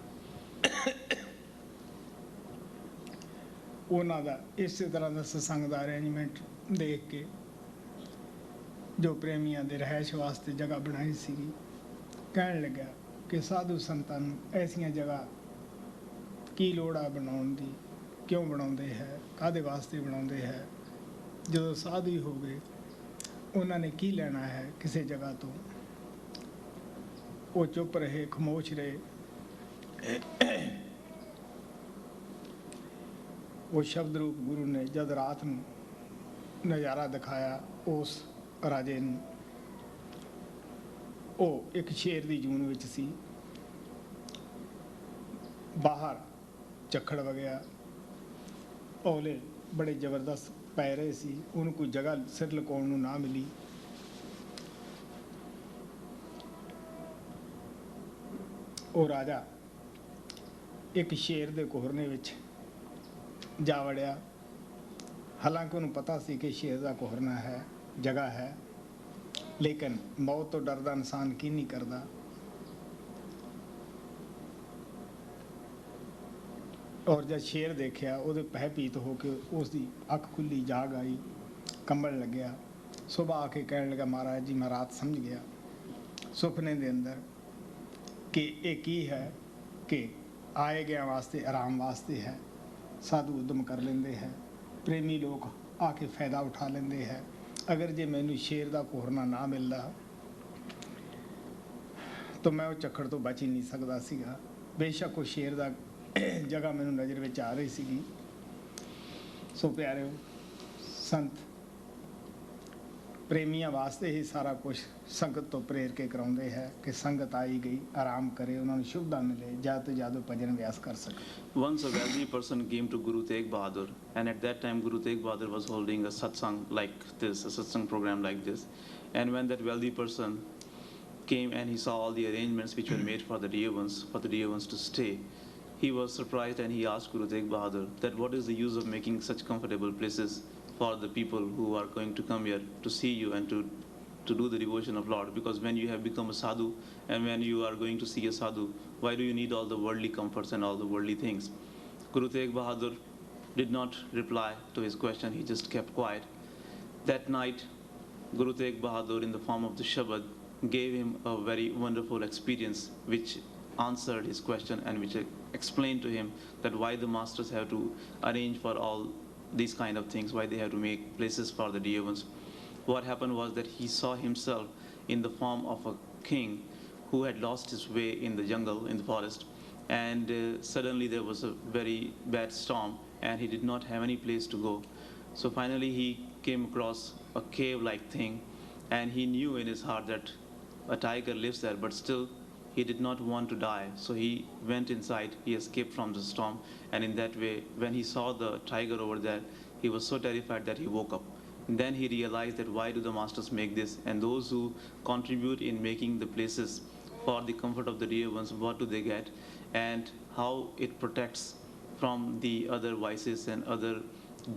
ਉਹਨਾਂ ਦਾ ਇਸੇ ਤਰ੍ਹਾਂ ਦਾ ਸਤਸੰਗ ਦਾ arrangement ਦੇਖ ਕੇ ਜੋ ਪ੍ਰੇਮੀਆਂ ਦੇ ਰਹਿائش ਵਾਸਤੇ ਜਗ੍ਹਾ ਬਣਾਈ ਸੀਗੀ, ਕਹਿਣ ਲੱਗਾ ਕਿ ਸਾਧੂ ਸੰਤਾਂ ਨੂੰ ਐਸੀਆਂ ਜਗ੍ਹਾ ਕੀ ਲੋੜ ਆ ਬਣਾਉਣ ਦੀ, ਕਿਉਂ ਬਣਾਉਂਦੇ ਹੈ, ਕਾਹਦੇ ਵਾਸਤੇ ਬਣਾਉਂਦੇ ਹੈ? ਜਦੋਂ ਸਾਧੂ ਹੀ ਹੋ ਗਏ, ਉਹਨਾਂ ਨੇ ਕੀ ਲੈਣਾ ਹੈ ਕਿਸੇ ਜਗ੍ਹਾ ਤੋਂ? ਉਹ ਚੁੱਪ ਰਹੇ, ਖਾਮੋਸ਼ ਰਹੇ। वो शब्द रूप गुरु ने जब रात ਨੂੰ ਨਜ਼ਾਰਾ ਦਿਖਾਇਆ ਉਸ ਰਾਜੇ ਨੂੰ, ਉਹ ਇੱਕ ਸ਼ੇਰ ਦੀ ਜੂਨ ਵਿੱਚ ਸੀ। ਬਾਹਰ ਝੱਖੜ ਵਗਿਆ, ਔਲੇ ਬੜੇ ਜ਼ਬਰਦਸਤ ਪੈ ਰਹੇ ਸੀ, ਉਹਨੂੰ ਕੋਈ ਜਗ੍ਹਾ ਸਿਰ ਲੁਕਾਉਣ ਨੂੰ ਨਾ ਮਿਲੀ। ਉਹ ਰਾਜਾ ਇੱਕ ਸ਼ੇਰ ਦੇ ਕੋਹਰਨੇ ਵਿੱਚ ਜਾ ਵੜਿਆ। ਹਾਲਾਂਕਿ ਉਹਨੂੰ ਪਤਾ ਸੀ ਕਿ ਸ਼ੇਰ ਦਾ ਕੋਹਰਨਾ ਹੈ, ਜਗ੍ਹਾ ਹੈ, ਲੇਕਿਨ ਮੌਤ ਤੋਂ ਡਰਦਾ ਇਨਸਾਨ ਕੀ ਨਹੀਂ ਕਰਦਾ। ਔਰ ਜਦ ਸ਼ੇਰ ਦੇਖਿਆ ਉਹਦੇ ਭੈਭੀਤ ਹੋ ਕੇ ਉਸ ਦੀ ਅੱਖ ਖੁੱਲੀ, ਜਾਗ ਆਈ, ਕੰਬਣ ਲੱਗਿਆ। ਸੁਬਾਹ ਆ ਕੇ ਕਹਿਣ ਲੱਗਾ, ਮਹਾਰਾਜ ਜੀ ਮੈਂ ਰਾਤ ਸਮਝ ਗਿਆ ਸੁਪਨੇ ਦੇ ਅੰਦਰ ਕਿ ਇਹ ਕੀ ਹੈ ਕਿ ਆਏ ਗਿਆ ਵਾਸਤੇ ਆਰਾਮ ਵਾਸਤੇ ਹੈ। ਸਾਧੂ ਉਦਮ ਕਰ ਲੈਂਦੇ ਹੈ, ਪ੍ਰੇਮੀ ਲੋਕ ਆ ਕੇ ਫਾਇਦਾ ਉਠਾ ਲੈਂਦੇ ਹੈ। ਅਗਰ ਜੇ ਮੈਨੂੰ ਸ਼ੇਰ ਦਾ ਕੋਹਰਨਾ ਨਾ ਮਿਲਦਾ ਤਾਂ ਮੈਂ ਉਹ ਝੱਖੜ ਤੋਂ ਬਚ ਹੀ ਨਹੀਂ ਸਕਦਾ ਸੀਗਾ। ਬੇਸ਼ੱਕ ਉਹ ਸ਼ੇਰ ਦਾ ਜਗ੍ਹਾ ਮੈਨੂੰ ਨਜ਼ਰ ਵਿੱਚ ਆ ਰਹੀ ਸੀਗੀ। ਸੋ ਪਿਆਰਿਓ, ਸੰਤ ਪ੍ਰੇਮੀਆਂ ਵਾਸਤੇ ਹੀ ਸਾਰਾ ਕੁਝ ਸੰਗਤ ਤੋਂ ਪ੍ਰੇਰ ਕੇ ਕਰਾਉਂਦੇ ਹੈ ਕਿ ਸੰਗਤ ਆਈ ਗਈ ਆਰਾਮ ਕਰੇ, ਉਹਨਾਂ ਨੂੰ ਸ਼ੁਭਤਾ ਮਿਲੇ, ਜ਼ਿਆਦਾ ਤੋਂ ਜ਼ਿਆਦਾ ਭਜਨ ਵਿਆਸ ਕਰ ਸਕਣ। Once a wealthy person came to Guru Tegh Bahadur, and at that time Guru Tegh Bahadur was holding a satsang like this, a satsang program like this. And when that wealthy person came and he saw all the arrangements which were made for the dear ones to stay, he was surprised and he asked Guru Tegh Bahadur that what is the use of making such comfortable places for the people who are going to come here to see you and to do the devotion of Lord, because when you have become a sadhu and when you are going to see a sadhu, why do you need all the worldly comforts and all the worldly things? Guru Tegh Bahadur did not reply to his question, he just kept quiet. That night, Guru Tegh Bahadur in the form of the Shabad gave him a very wonderful experience which answered his question and which explained to him that why the masters have to arrange for all these kind of things, why they have to make places for the dear ones. What happened was that he saw himself in the form of a king who had lost his way in the jungle, in the forest, and suddenly there was a very bad storm and he did not have any place to go. So finally he came across a cave-like thing, and he knew in his heart that a tiger lives there, but still he did not want to die. So he went inside, he escaped from the storm, and in that way, when he saw the tiger over there, he was so terrified that he woke up. And then he realized that why do the masters make this, and those who contribute in making the places for the comfort of the dear ones, what do they get, and how it protects from the other vices and other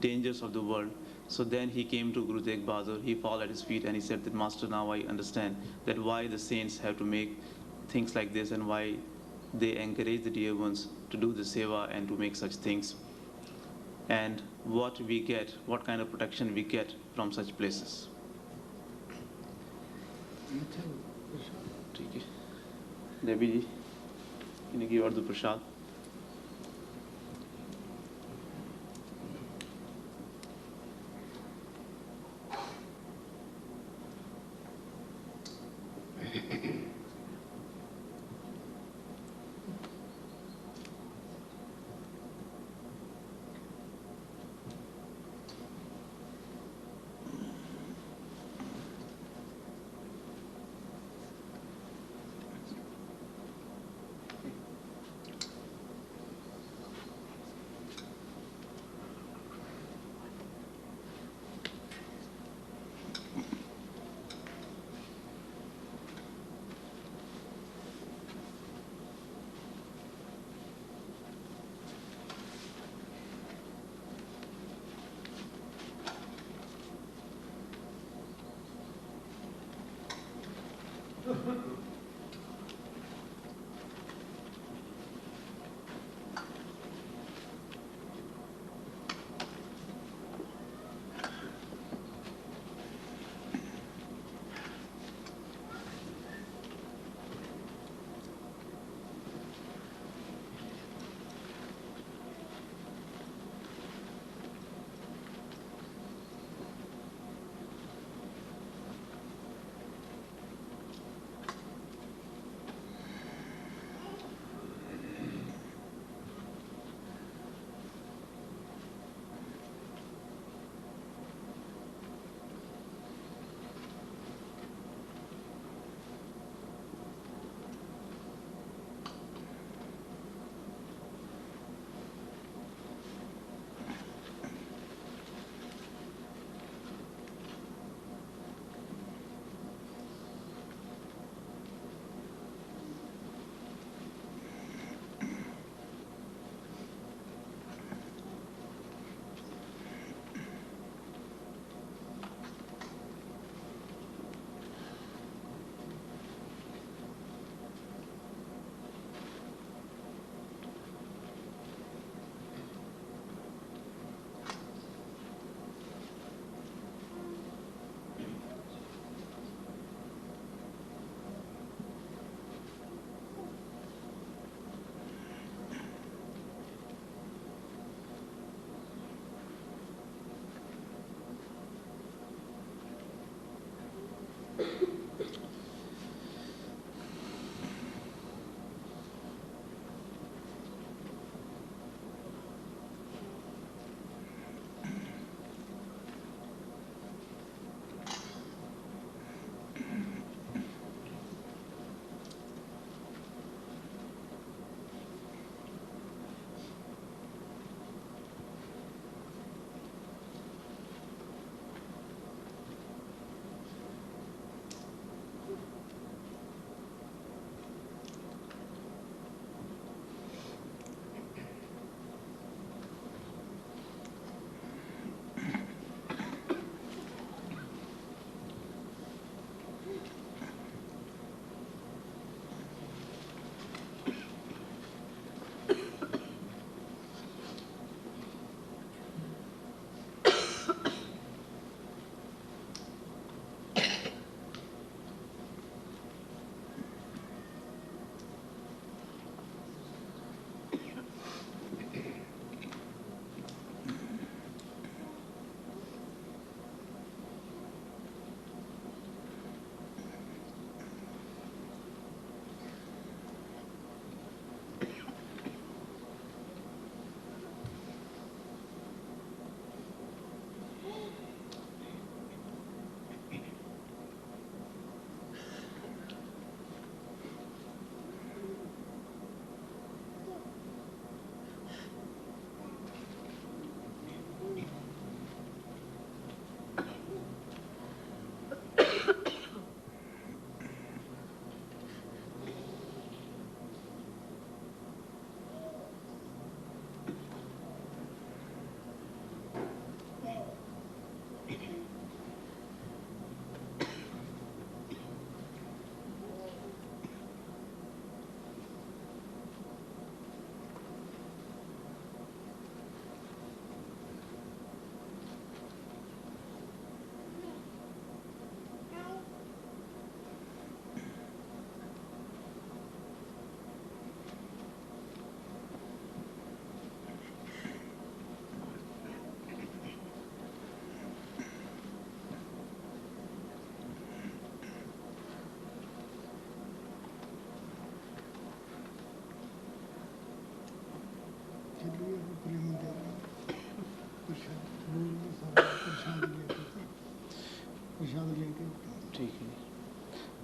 dangers of the world. So then he came to Guru Tegh Bahadur, he fell at his feet and he said that, Master, now I understand that why the saints have to make things like this and why they encourage the dear ones to do the seva and to make such things, and what we get, what kind of protection we get from such places. ठीक है, देवी जी इनकी और दो प्रसाद।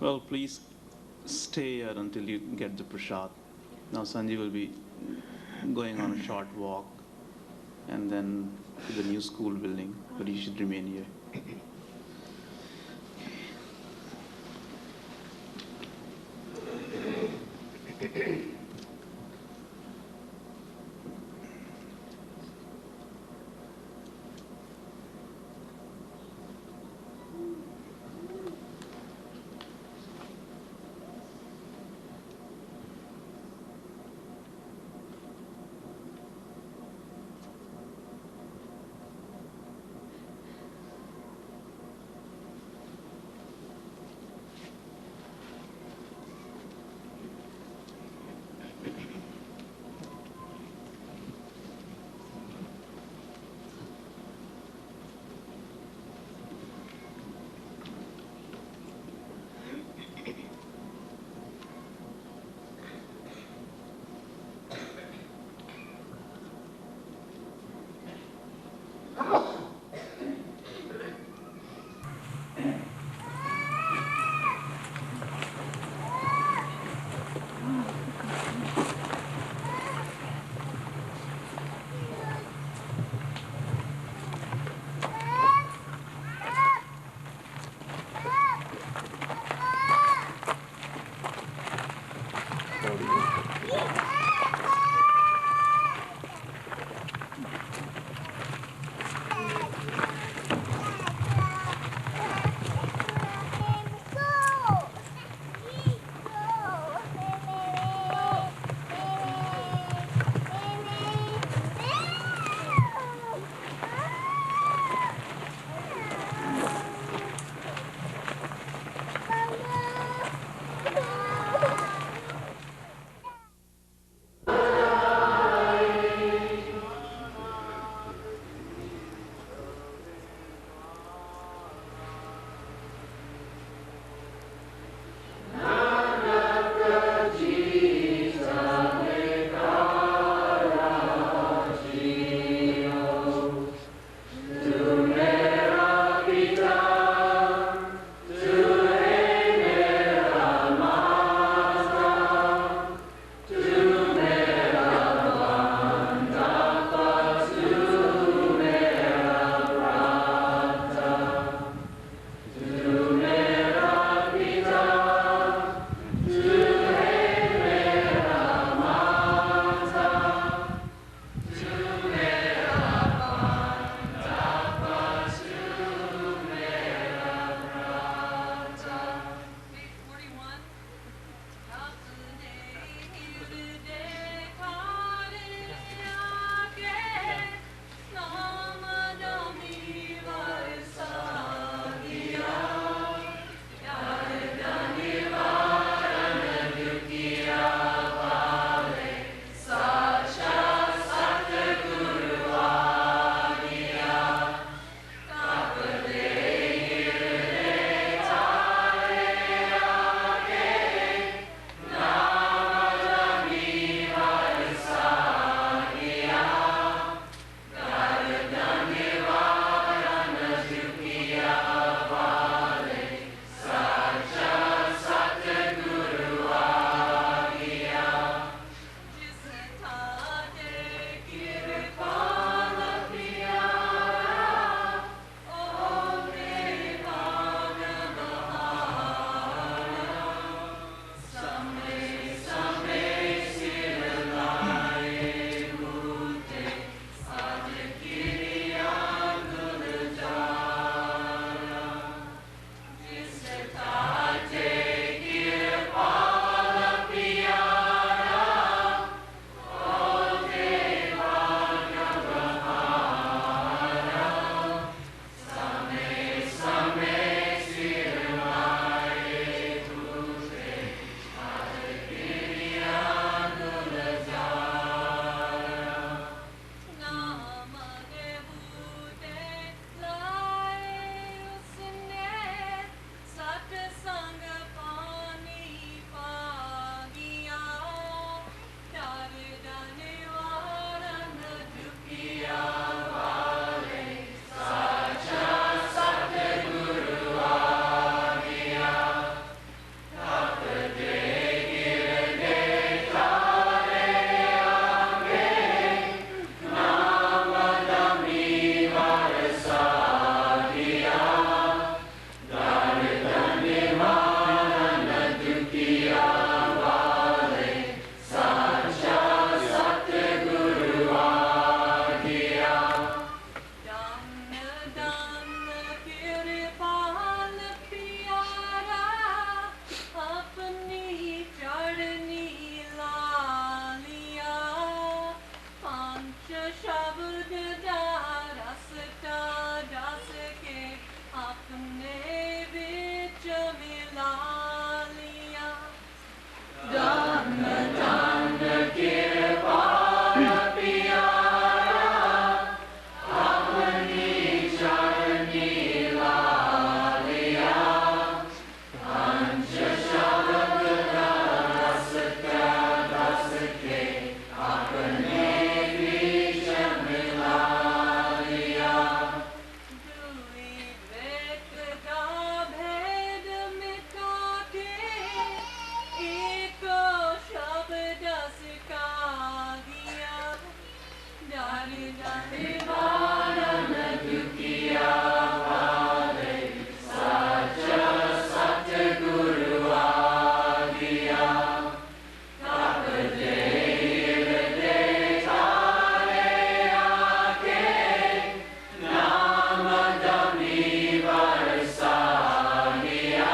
Well, please stay here until you get the prasad. Now Sanjay will be going on a short walk and then to the new school building, but he should remain here. डालिया धन धन कृपाल प्यारा अपनी चरनी लालिया अंश शब्द रस के अपने बीच मिला लिया दुई द्वैत का भेद मिटा के एक शब्द सिखा दिया डाली डाली वारन दुखिया वाले सच सतगुरु आ गया तब देव देठारे आके नाम दमी बरसा गया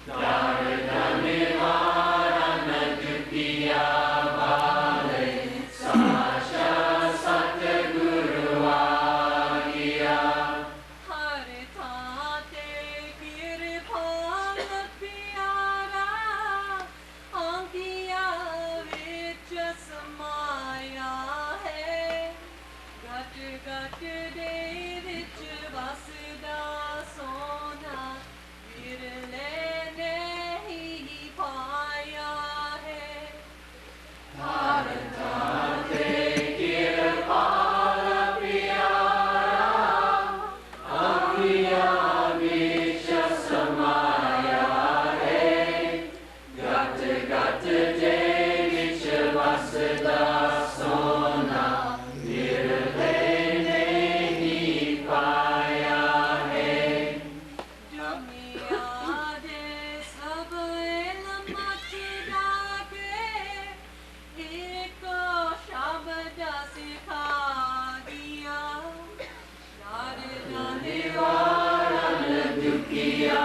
दर्द निवारण दुखिया वाले सच सतगुरु आ गया हर थाते कृपाल प्यारा अंकिया विच समाया है घट घट दे विच वसदा सोना विरले नहीं पाया है हर थाते कृपाल प्यारा अंकिया विच समाया है घट घट दे विच वसदा सोना विरले नहीं पाया है दुनिया दे सब इल्म मचदा के एक शब्द सिखा दिया दर्द निवारण दुखिया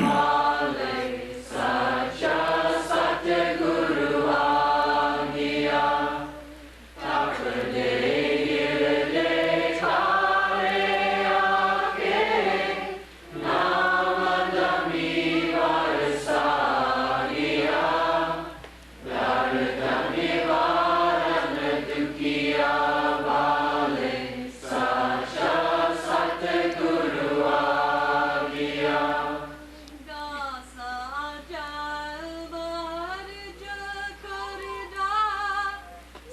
वाले सच सतगुरु आ गया तब देव देठारे आके नाम दमी बरसा गया दर्द निवारण दुखिया वाले सच सतगुरु आ गया दासा जल बार जल करदा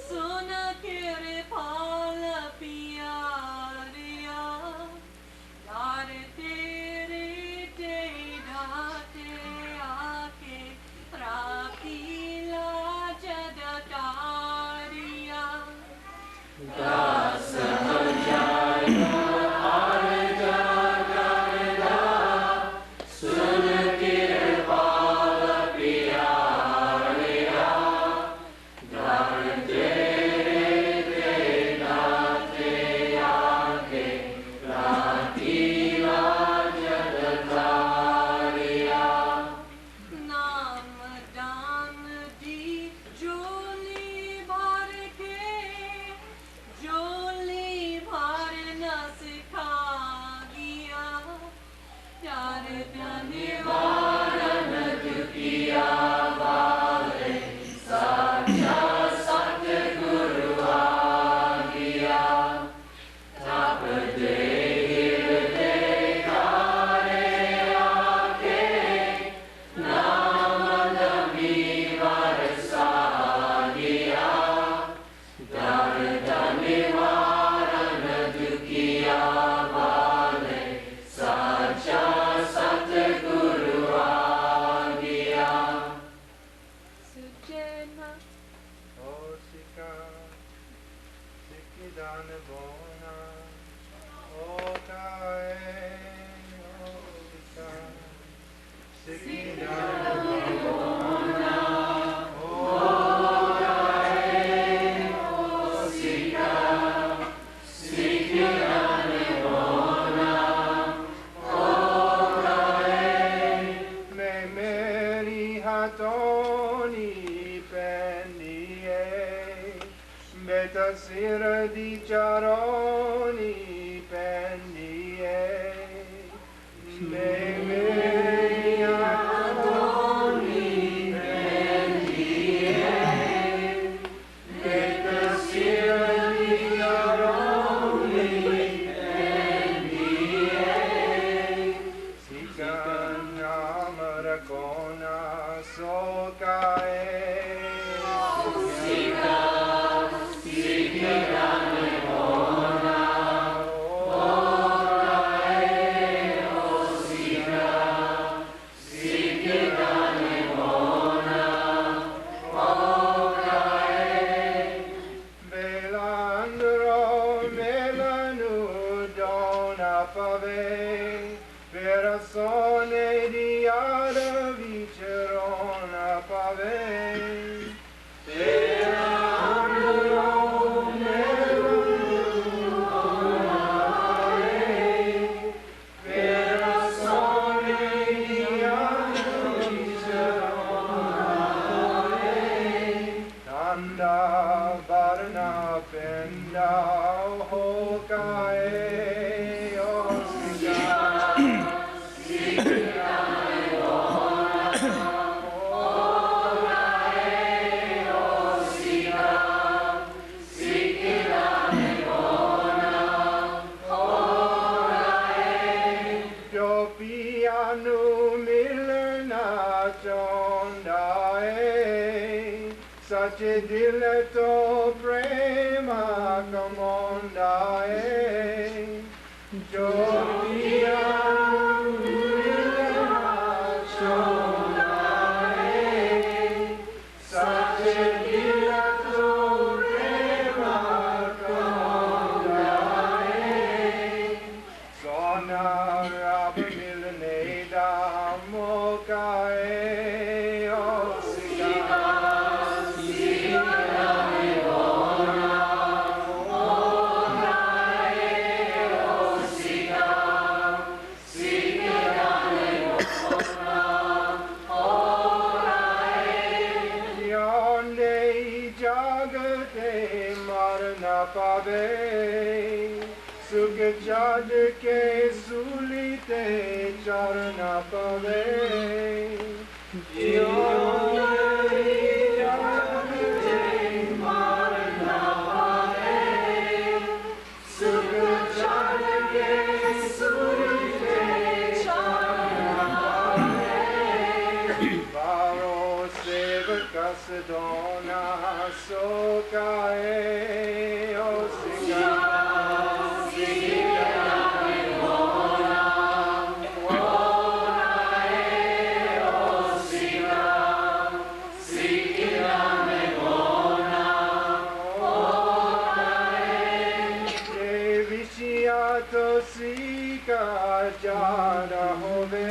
सुन कृपाल प्यारिया यार तेरे टेढ़ाते आके राखीला जदतारिया दास जल बार जल करदा सुन कृपाल प्यारिया दर तेरे टेढ़ाते आके राखीला जदतारिया नाम दान दी जोली भर के जोली भर न सिखा दिया प्यार निवारण दुखिया वाले सच सतगुरु आ गया तब देव देठारे आके नाम दमी बरसा गया दर्द निवारण दुखिया वाले सच सतगुरु आ गया सुचेना Osika, Sikidan Bona, Okae, Osika, Sikidan Bona, Okae, Osika Sikidan bona Okae Me Meri Hatoni Pennie, Betasir di Charoni Pennie, Me Meri Hatoni Pendao hokae osika Pianu milna chondae sache dil to prema kamondae jo pianu milna chondae sache dil to prema kamondae sona rab milne da mokae osika jagate marna pave sukh jad ke sulite charna pave jagate marna pave sukh jad ke sulite charna pave baro sevakas dona sokae osika Sika jana hove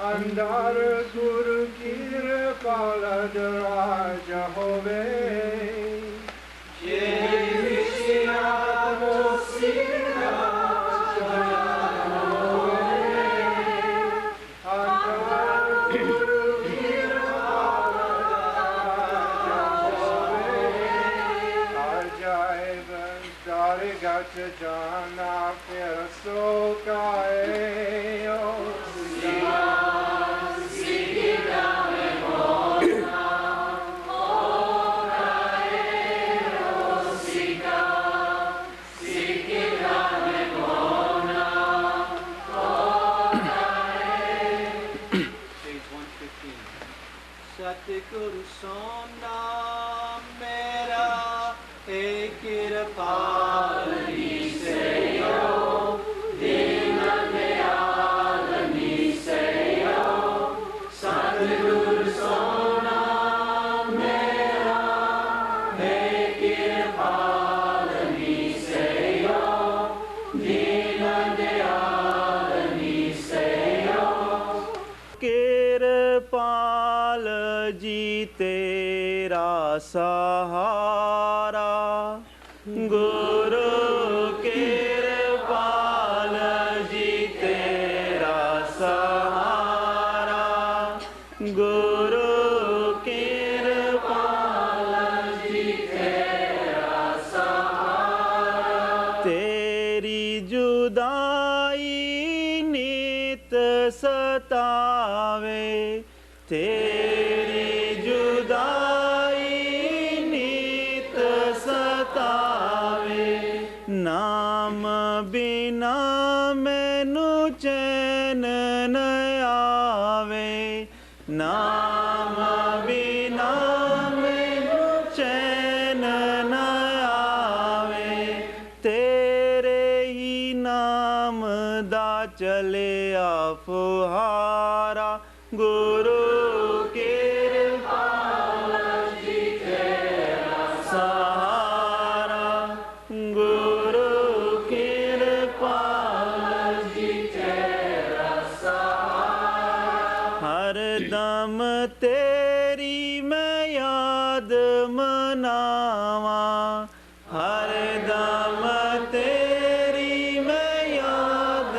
andar guru kirpala daraja hove ye vishya sika jana hove andar guru kirpala daraja hove ajaib dar gat jana fir sokae osika Satguru sona mera ek kirpalani seyo dinadayalani seyo Satguru sona mera ek kirpalani seyo dinadayalani seyo कृपाल जी तेरा सहारा गुरु कृपाल जी तेरा सहारा गुरु कृपाल जी तेरा सहारा तेरी जुदाई नित सतावे तेरी जुदाई नित सतावे नाम बिना मैनू चैन न आवे नाम बिना मैनू चैन न आवे तेरे ही नाम दा चलिया फुहारा गुरु कृपाल जी तेरा सहारा गुरु कृपाल जी तेरा सहारा हर दम तेरी मैं याद मनावा हर दम तेरी मैं याद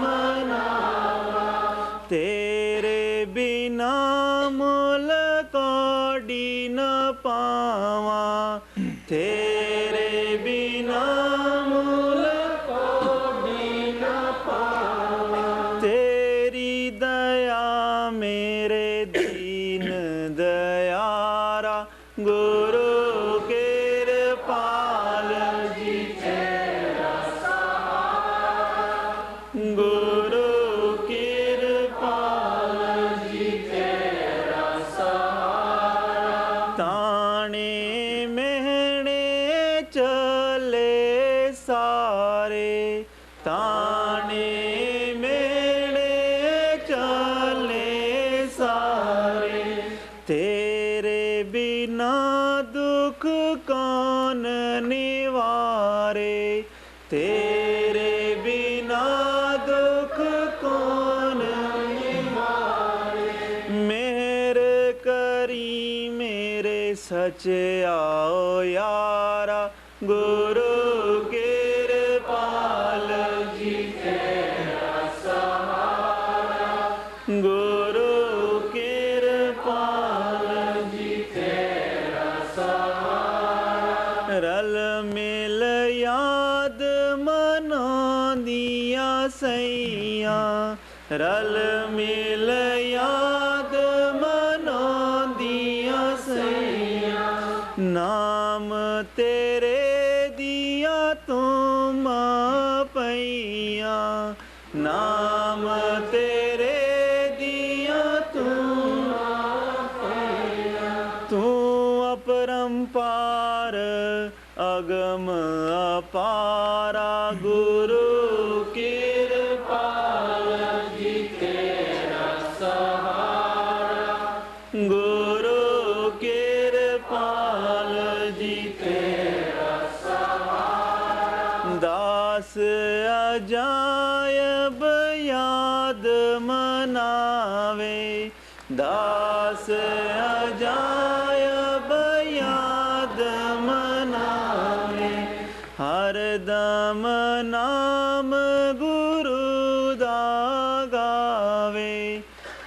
मनावा तेरे बिना मुल कौड़ी न पावा तेरे मेरे दीन दयारा गुरु कृपाल जी तेरा सहारा गुरु कृपाल जी तेरा सहारा ताने मेहणे चले सारे ताने मेहणे चले सारे तेरे बिना दुख कौन निवारे तेरे बिना दुख कौन निवारे मेरे करी मेरे सच आओ यारा गुरु कृपाल जी तेरा सहारा गुरु कृपाल जी तेरा सहारा रल मिल याद मना दिया सैया रल मिल याद मना दिया सैया नाम तेरे दिया तुम पैया नाम तेरे दिया तुम पैया तू अपरंपार अगम अपारा गुरु कृपाल जी तेरा सहारा गुरु कृपाल जी तेरा सहारा दास अजायब याद मनावे दास अजायब याद मनावे हर दम नाम गुरु दा गावे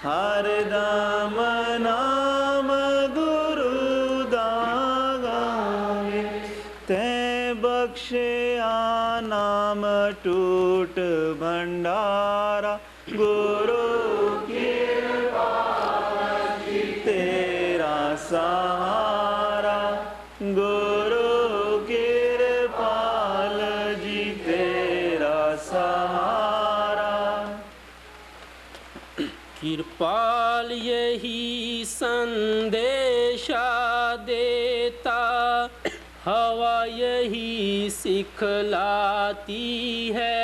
हर दम नाम गुरु दा गावे तैं बख्शिया नाम टूट भंडारा गुरु कृपाल जी तेरा सहारा गुरु कृपाल जी तेरा सहारा कृपाल यही संदेशा देता हवा यही सिखलाती है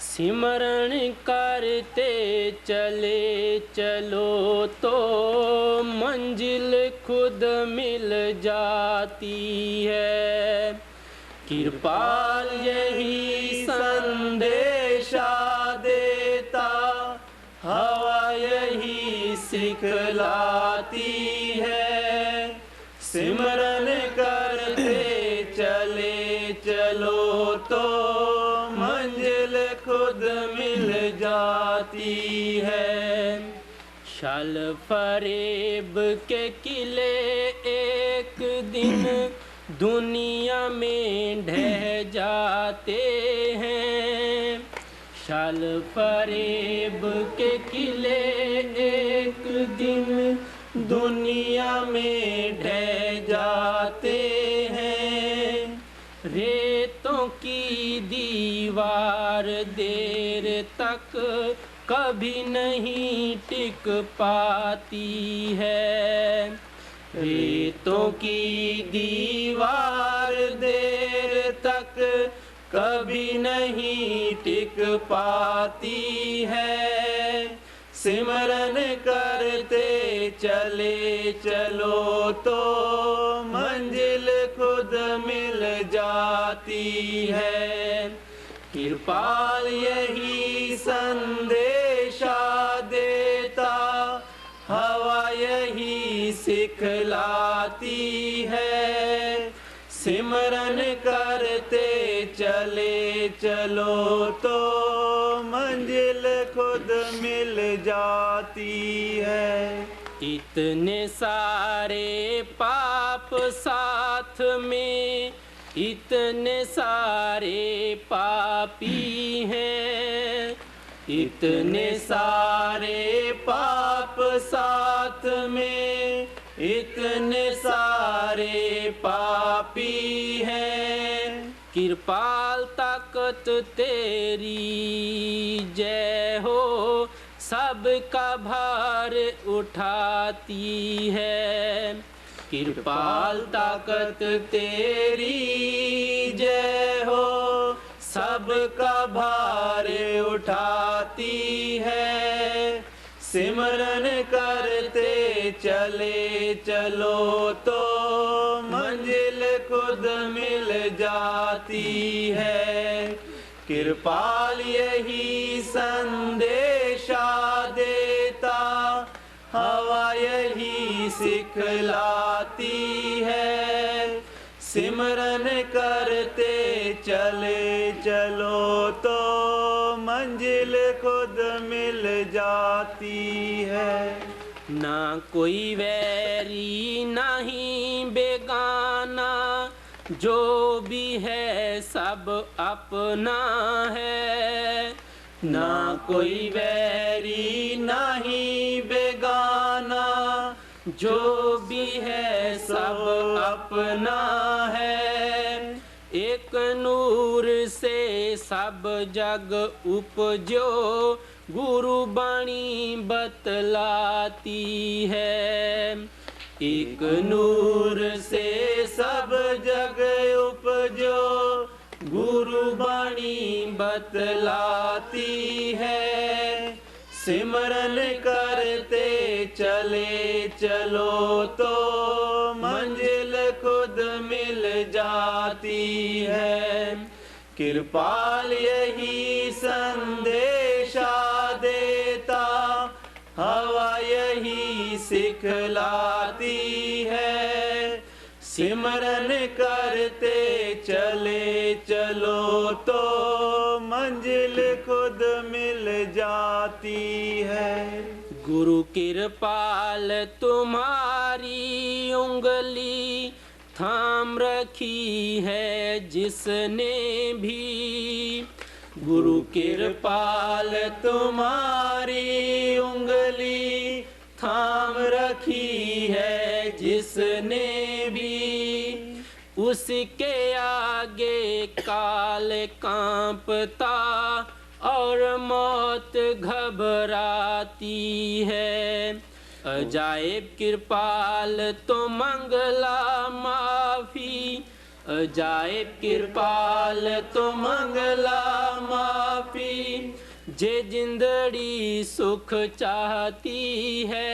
सिमरण करते चले चलो तो मंजिल खुद मिल जाती है कृपाल यही संदेशा देता हवा यही सिखलाती है सिमरन करते चले चलो तो मंजिल खुद मिल जाती है शाल फरेब के किले एक दिन दुनिया में ढह जाते हैं शाल फरेब के किले एक दिन दुनिया में ढह जाते हैं रेतों की दीवार देर तक कभी नहीं टिक पाती है रेतों की दीवार देर तक कभी नहीं टिक पाती है सिमरन करते चले चलो तो मंजिल खुद मिल जाती है कृपाल यही संदेशा देता हवा यही सिखलाती है सिमरन करते चले चलो तो मंजिल खुद मिल जाती है इतने सारे पाप साथ में इतने सारे पापी हैं इतने सारे पाप साथ में, इतने सारे पापी हैं, कृपाल ताकत तेरी जय हो, सबका भार उठाती है। कृपाल ताकत तेरी जय हो, सबका भार उठाती है। सिमरन करते चले चलो तो मंजिल खुद मिल जाती है। कृपाल यही संदेशा देता, हवा यही सिखलाती है। सिमरन करते चले चलो तो मंजिल खुद मिल जाती है। ना कोई वैरी नहीं बेगाना, जो भी है सब अपना है। ना कोई वैरी नहीं बेगाना, जो भी है सब अपना है। एक नूर से सब जग उपजो, गुरु बाणी बतलाती है। एक नूर से सब जग उपजो, गुरु बाणी बतलाती है। सिमरन करते चले चलो तो मंजिल खुद मिल जाती है। कृपाल यही संदेशा देता, हवा यही सिखलाती है। सिमरन करते चले चलो तो मंजिल खुद मिल जाती है। गुरु कृपाल तुम्हारी उंगली थाम रखी है जिसने भी। गुरु कृपाल तुम्हारी उंगली थाम रखी है जिसने भी। उसके आगे काल कांपता और मौत घबराती है। अजायब कृपाल तो मंगला माफी, अजायब कृपाल तो मंगला माफी। जे जिंदड़ी सुख चाहती है,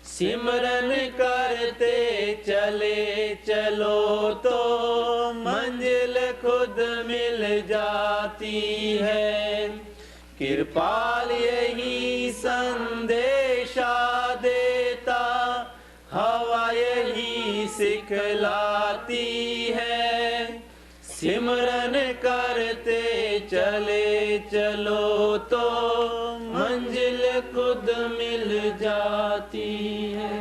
सिमरन करते चले चलो तो मंजिल खुद मिल जाती है। कृपाल यही संदेशा देता, हवा यही सिखलाती है। सिमरन करते चले चलो तो मंजिल खुद मिल जाती है।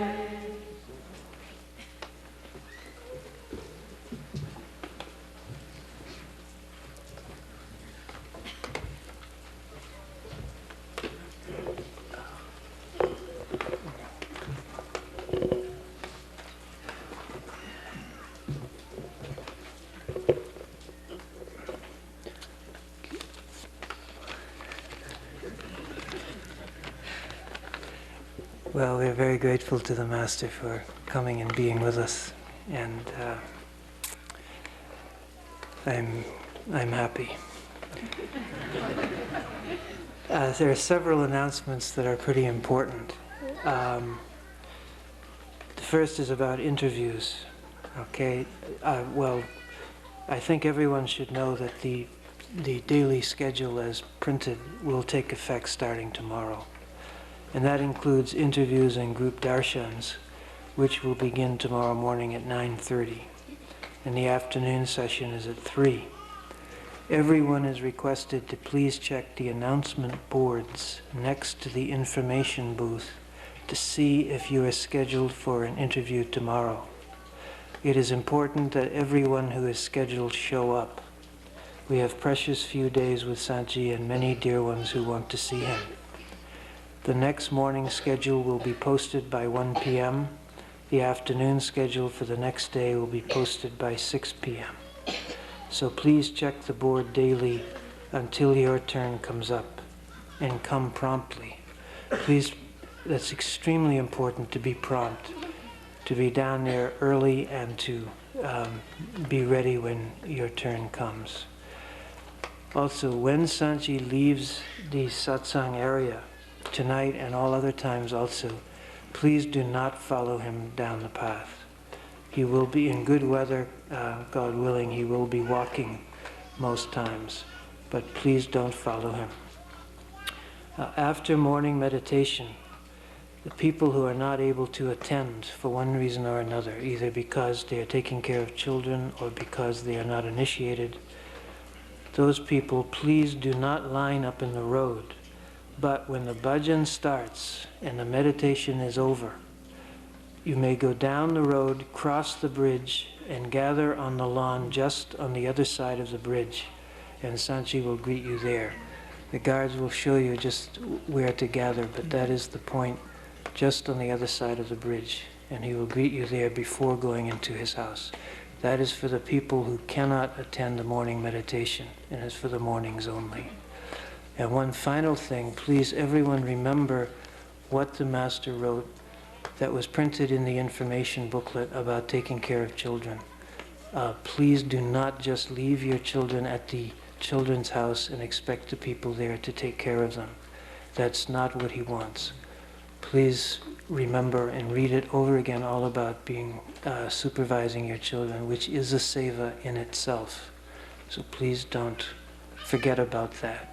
Well, we're very grateful to the Master for coming and being with us, and I'm happy. There are several announcements that are pretty important. The first is about interviews. Okay, well, I think everyone should know that the daily schedule as printed will take effect starting tomorrow. And that includes interviews and group darshans, which will begin tomorrow morning at 9:30. And the afternoon session is at 3. Everyone is requested to please check the announcement boards next to the information booth to see if you are scheduled for an interview tomorrow. It is important that everyone who is scheduled show up. We have precious few days with Sanchi and many dear ones who want to see him. The next morning schedule will be posted by 1 p.m. The afternoon schedule for the next day will be posted by 6 p.m. So please check the board daily until your turn comes up, and come promptly. Please, that's extremely important, to be prompt, to be down there early and to be ready when your turn comes. Also, when Sanchi leaves the satsang area, tonight and all other times also, please do not follow him down the path. He will be in good weather, God willing, he will be walking most times, but please don't follow him. After morning meditation, the people who are not able to attend for one reason or another, either because they are taking care of children or because they are not initiated, those people, please do not line up in the road. But when the bhajan starts and the meditation is over, you may go down the road, cross the bridge, and gather on the lawn just on the other side of the bridge, and Sanchi will greet you there. The guards will show you just where to gather, but that is the point, just on the other side of the bridge, and he will greet you there before going into his house. That is for the people who cannot attend the morning meditation, and is for the mornings only. And one final thing, please everyone remember what the Master wrote that was printed in the information booklet about taking care of children. Please do not just leave your children at the children's house and expect the people there to take care of them. That's not what he wants. Please remember and read it over again, all about being supervising your children, which is a seva in itself. So please don't forget about that.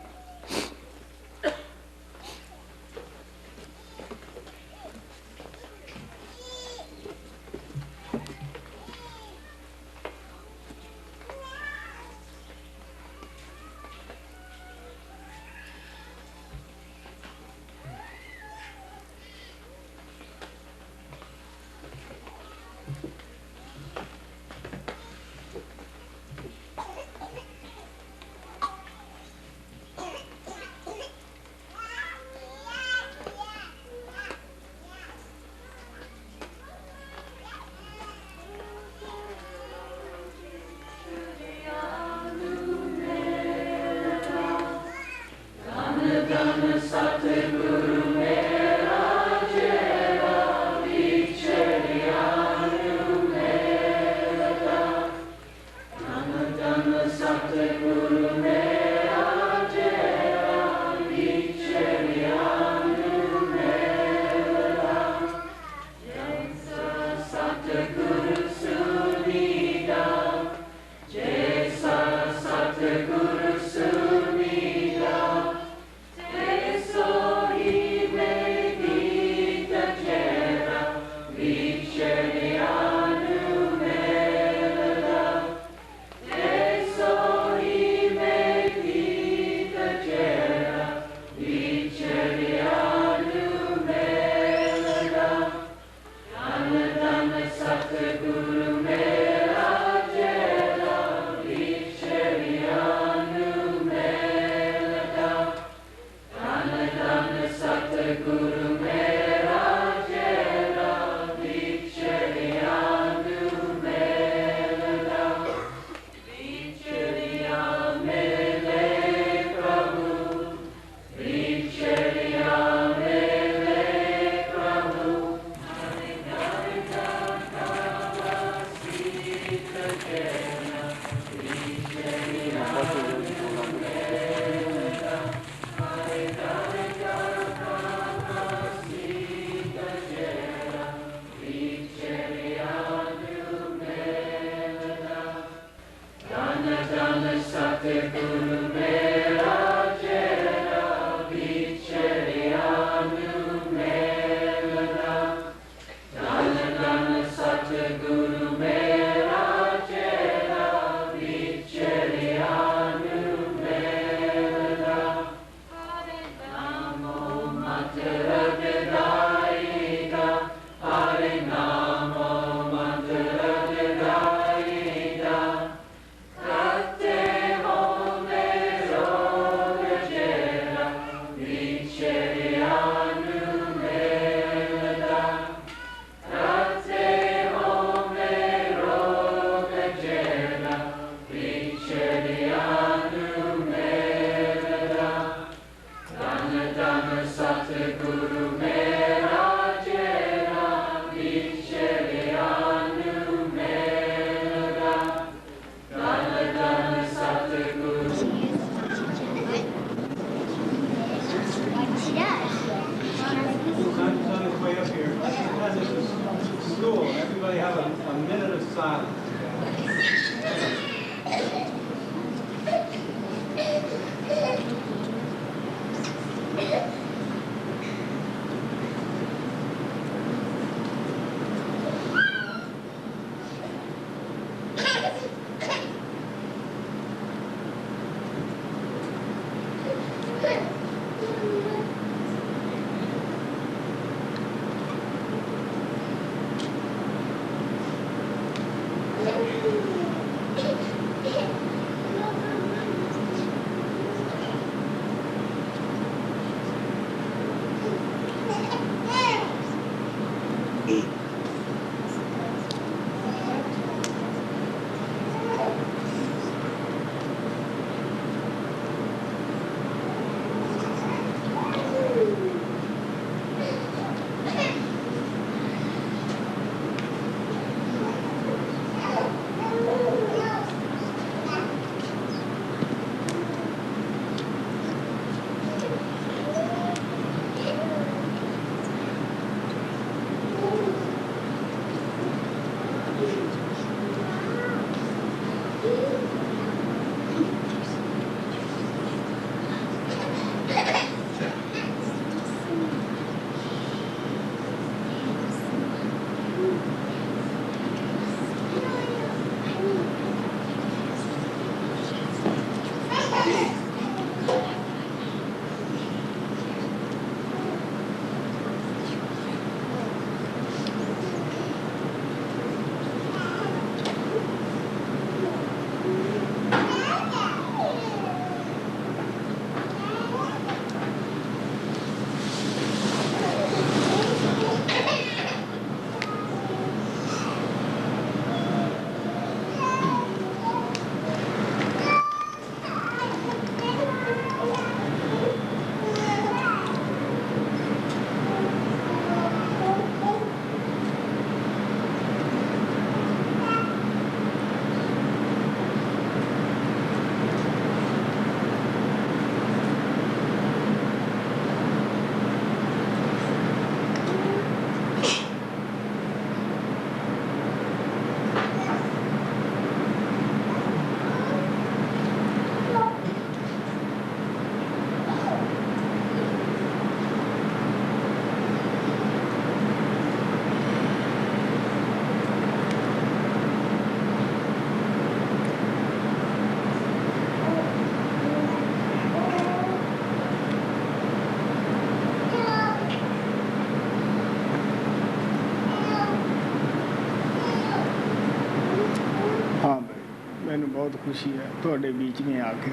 ਮੈਨੂੰ ਬਹੁਤ ਖੁਸ਼ੀ ਹੈ ਤੁਹਾਡੇ ਵਿੱਚ में आके।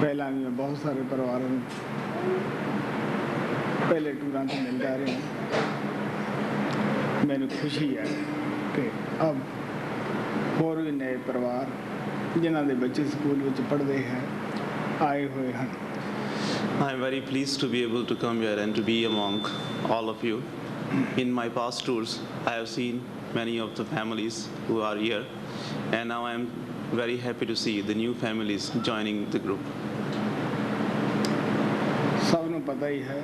ਪਹਿਲਾਂ ਵੀ ਮੈਂ ਬਹੁਤ ਸਾਰੇ ਪਰਿਵਾਰਾਂ ਨੂੰ ਪਹਿਲੇ ਟੂਰਾਂ ਤੇ ਮਿਲਦਾ ਰਿਹਾ। ਮੈਨੂੰ ਖੁਸ਼ੀ ਹੈ ਕਿ अब ਹੋਰ ਵੀ ਨਵੇਂ ਪਰਿਵਾਰ ਜਿਨ੍ਹਾਂ ਦੇ ਬੱਚੇ ਸਕੂਲ ਵਿੱਚ ਪੜ੍ਹਦੇ ਹੈ ਆਏ ਹੋਏ ਹਨ। I am very pleased to be able to come here and to be among all of you. In my past tours, I have seen many of the families who are here, and now I am very happy to see the new families joining the group. ਸਭ ਨੂੰ ਪਤਾ ਹੀ ਹੈ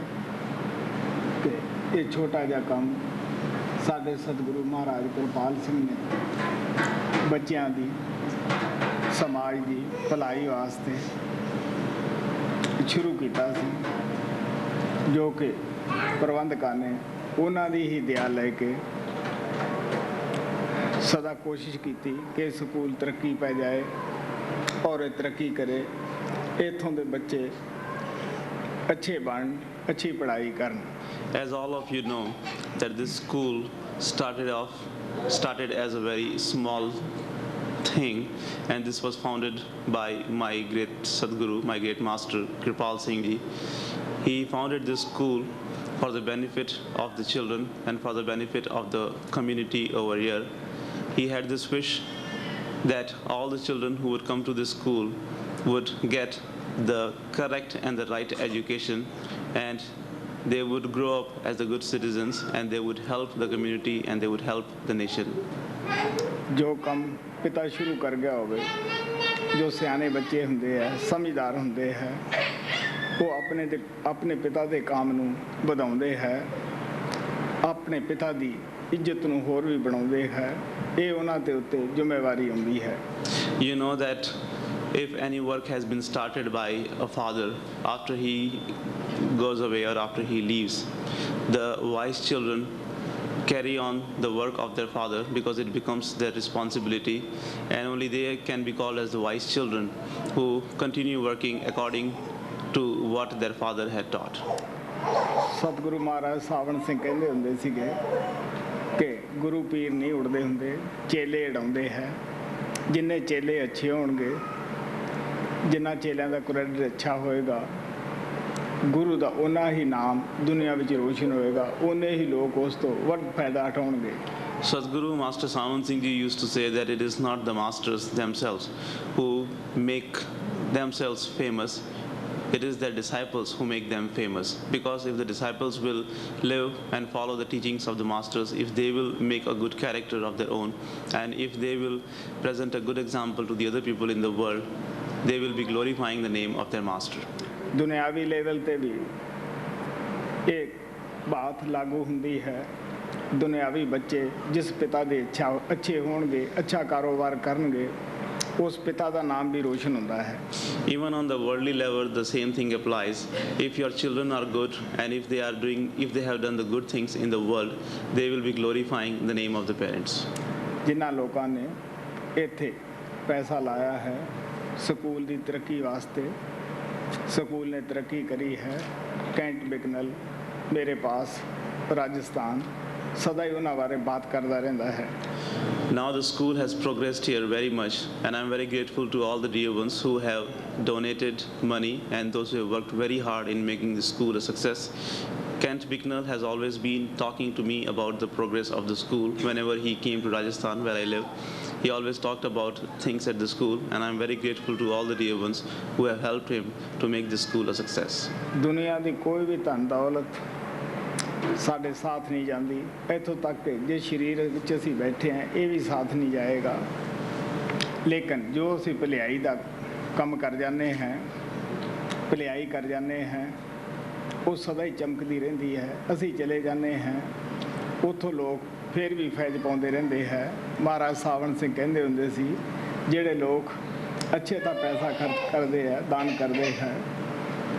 ਕਿ ਇਹ ਛੋਟਾ ਜਿਹਾ ਕੰਮ ਸਾਡੇ ਸਤਿਗੁਰੂ ਮਹਾਰਾਜ ਕਿਰਪਾਲ ਸਿੰਘ ਨੇ ਬੱਚਿਆਂ ਦੀ ਸਮਾਜ ਦੀ ਭਲਾਈ ਵਾਸਤੇ ਸ਼ੁਰੂ ਕੀਤਾ ਸੀ, ਜੋ ਕਿ ਪ੍ਰਬੰਧਕਾਂ ਨੇ ਉਹਨਾਂ ਦੀ ਹੀ ਦਿਆ ਲੈ ਕੇ ਸਦਾ ਕੋਸ਼ਿਸ਼ ਕੀਤੀ ਕਿ ਸਕੂਲ ਤਰੱਕੀ ਪੈ ਜਾਏ ਔਰ ਇਹ ਤਰੱਕੀ ਕਰੇ, ਇੱਥੋਂ ਦੇ ਬੱਚੇ ਅੱਛੇ ਬਣ, ਅੱਛੀ ਪੜ੍ਹਾਈ ਕਰਨ। As all of you know, that this school started as a very small thing, and this was founded by my great Sadguru, my great master Kripal Singh Ji. He founded this school for the benefit of the children and for the benefit of the community over here. He had this wish that all the children who would come to this school would get the correct and the right education, and they would grow up as the good citizens, and they would help the community and they would help the nation. ਜੋ ਕੰਮ ਪਿਤਾ ਸ਼ੁਰੂ ਕਰ ਗਿਆ ਹੋਵੇ, ਜੋ ਸਿਆਣੇ ਬੱਚੇ ਹੁੰਦੇ ਹੈ, ਸਮਝਦਾਰ ਹੁੰਦੇ ਹੈ, ਉਹ ਆਪਣੇ ਪਿਤਾ ਦੇ ਕੰਮ ਨੂੰ ਵਧਾਉਂਦੇ ਹੈ ਆਪਣੇ ਪਿਤਾ ਦੀ ਇੱਜ਼ਤ ਨੂੰ ਹੋਰ ਵੀ ਬਣਾਉਂਦੇ ਹੈ। ਇਹ ਉਹਨਾਂ ਦੇ ਉੱਤੇ ਜ਼ਿੰਮੇਵਾਰੀ ਹੁੰਦੀ ਹੈ। You know that if any work has been started by a father after he goes away or after he leaves, the wise children carry on the work of their father because it becomes their responsibility, and only they can be called as the wise children who continue working according to what their father had taught. ਸਤਿਗੁਰੂ ਮਹਾਰਾਜ ਸਾਵਣ ਸਿੰਘ ਕਹਿੰਦੇ ਹੁੰਦੇ ਸੀਗੇ ਕਿ ਗੁਰੂ ਪੀਰ ਨਹੀਂ ਉੜਦੇ ਹੁੰਦੇ, ਚੇਲੇ ਉਡਾਉਂਦੇ ਹੈ। ਜਿੰਨੇ ਚੇਲੇ ਅੱਛੇ ਹੋਣਗੇ, ਜਿਨ੍ਹਾਂ ਚੇਲਿਆਂ ਦਾ ਕਰੈਕਟਰ ਅੱਛਾ ਹੋਏਗਾ, ਗੁਰੂ ਦਾ ਉਹਨਾਂ ਹੀ ਨਾਮ ਦੁਨੀਆ ਵਿੱਚ ਰੋਸ਼ਨ ਹੋਏਗਾ, ਉਹਨੇ ਹੀ ਲੋਕ ਉਸ ਤੋਂ ਵੱਧ ਫਾਇਦਾ ਉਠਾਉਣਗੇ। Sadhguru Master Sawan Singh Ji used to say that it is not the masters themselves who make themselves famous, it is their disciples who make them famous. Because if the disciples will live and follow the teachings of the masters, if they will make a good character of their own, and if they will present a good example to the other people in the world, they will be glorifying the name of their master. ਦੁਨਿਆਵੀ level ਤੇ ਵੀ ਇਹ ਬਾਤ ਲਾਗੂ ਹੁੰਦੀ ਹੈ। ਦੁਨਿਆਵੀ ਬੱਚੇ ਜਿਸ ਪਿਤਾ ਦੇ ਅੱਛੇ ਹੋਣਗੇ, ਅੱਛਾ ਕਾਰੋਬਾਰ ਕਰਨਗੇ, ਉਸ ਪਿਤਾ ਦਾ ਨਾਮ ਵੀ ਰੋਸ਼ਨ ਹੁੰਦਾ ਹੈ। Even on the worldly level, the same thing applies. If your children are good and if they have done the good things in the world, they will be glorifying the name of the parents. ਜਿਨ੍ਹਾਂ ਲੋਕਾਂ ਨੇ ਇੱਥੇ ਪੈਸਾ ਲਾਇਆ ਹੈ school ਦੀ ਤਰੱਕੀ ਵਾਸਤੇ, school ਨੇ ਤਰੱਕੀ ਕਰੀ ਹੈ। ਕੈਂਟ ਬਿਕਨਲ ਮੇਰੇ ਪਾਸ ਰਾਜਸਥਾਨ ਸਦਾ ਹੀ ਉਹਨਾਂ ਬਾਰੇ ਬਾਤ ਕਰਦਾ ਰਹਿੰਦਾ ਹੈ। Now the school has progressed here very much, and I'm very grateful to all the dear ones who have donated money and those who have worked very hard in making the school a success. Kent Bicknell has always been talking to me about the progress of the school. Whenever he came to Rajasthan, where I live, he always talked about things at the school, and I'm very grateful to all the dear ones who have helped him to make this school a success. ਦੁਨੀਆ ਦੀ ਕੋਈ ਵੀ ਧਨ ਦੌਲਤ ਸਾਡੇ ਸਾਥ ਨਹੀਂ ਜਾਂਦੀ, ਇੱਥੋਂ ਤੱਕ ਕਿ ਜੇ ਸਰੀਰ ਵਿੱਚ ਅਸੀਂ ਬੈਠੇ ਹਾਂ ਇਹ ਵੀ ਸਾਥ ਨਹੀਂ ਜਾਏਗਾ। ਲੇਕਿਨ ਜੋ ਅਸੀਂ ਭਲਾਈ ਦਾ ਕੰਮ ਕਰ ਜਾਂਦੇ ਹਾਂ, ਭਲਾਈ ਕਰ ਜਾਂਦੇ ਹਾਂ, ਉਹ ਸਦਾ ਹੀ ਚਮਕਦੀ ਰਹਿੰਦੀ ਹੈ। ਅਸੀਂ ਚਲੇ ਜਾਂਦੇ ਹਾਂ, ਉੱਥੋਂ ਲੋਕ ਫਿਰ ਵੀ ਫੈਜ਼ ਪਾਉਂਦੇ ਰਹਿੰਦੇ ਹੈ। ਮਹਾਰਾਜ ਸਾਵਣ ਸਿੰਘ ਕਹਿੰਦੇ ਹੁੰਦੇ ਸੀ, ਜਿਹੜੇ ਲੋਕ ਅੱਛੇ ਤਾਂ ਪੈਸਾ ਖਰਚ ਕਰਦੇ ਹੈ, ਦਾਨ ਕਰਦੇ ਹੈ,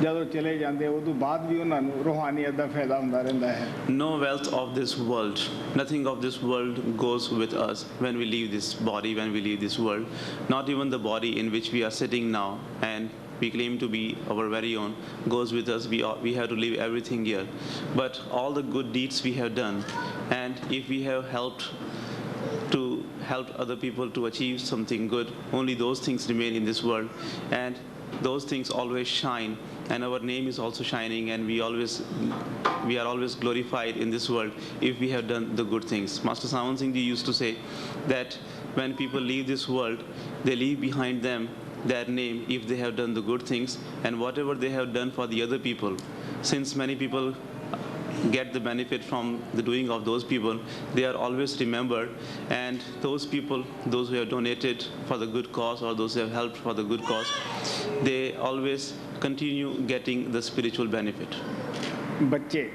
ਜਦੋਂ ਚਲੇ ਜਾਂਦੇ ਉਦੋਂ ਬਾਅਦ ਵੀ ਉਹਨਾਂ ਨੂੰ ਰੂਹਾਨੀਅਤ ਦਾ ਫਾਇਦਾ ਹੁੰਦਾ ਰਹਿੰਦਾ ਹੈ। No wealth of this world, nothing of this world goes with us when we leave this body, when we leave this world. Not even the body in which we are sitting now and we claim to be our very own goes with us. We have to leave everything here. But all the good deeds we have done, and if we have helped other people to achieve something good, only those things remain in this world, and those things always shine, and our name is also shining, and we are always glorified in this world if we have done the good things. Master Sawan Singh Ji used to say that when people leave this world, they leave behind them their name if they have done the good things, and whatever they have done for the other people, since many people get the benefit from the doing of those people, they are always remembered, and those people, those who have donated for the good cause or those who have helped for the good cause, they always continue getting the spiritual benefit. ਬੱਚੇ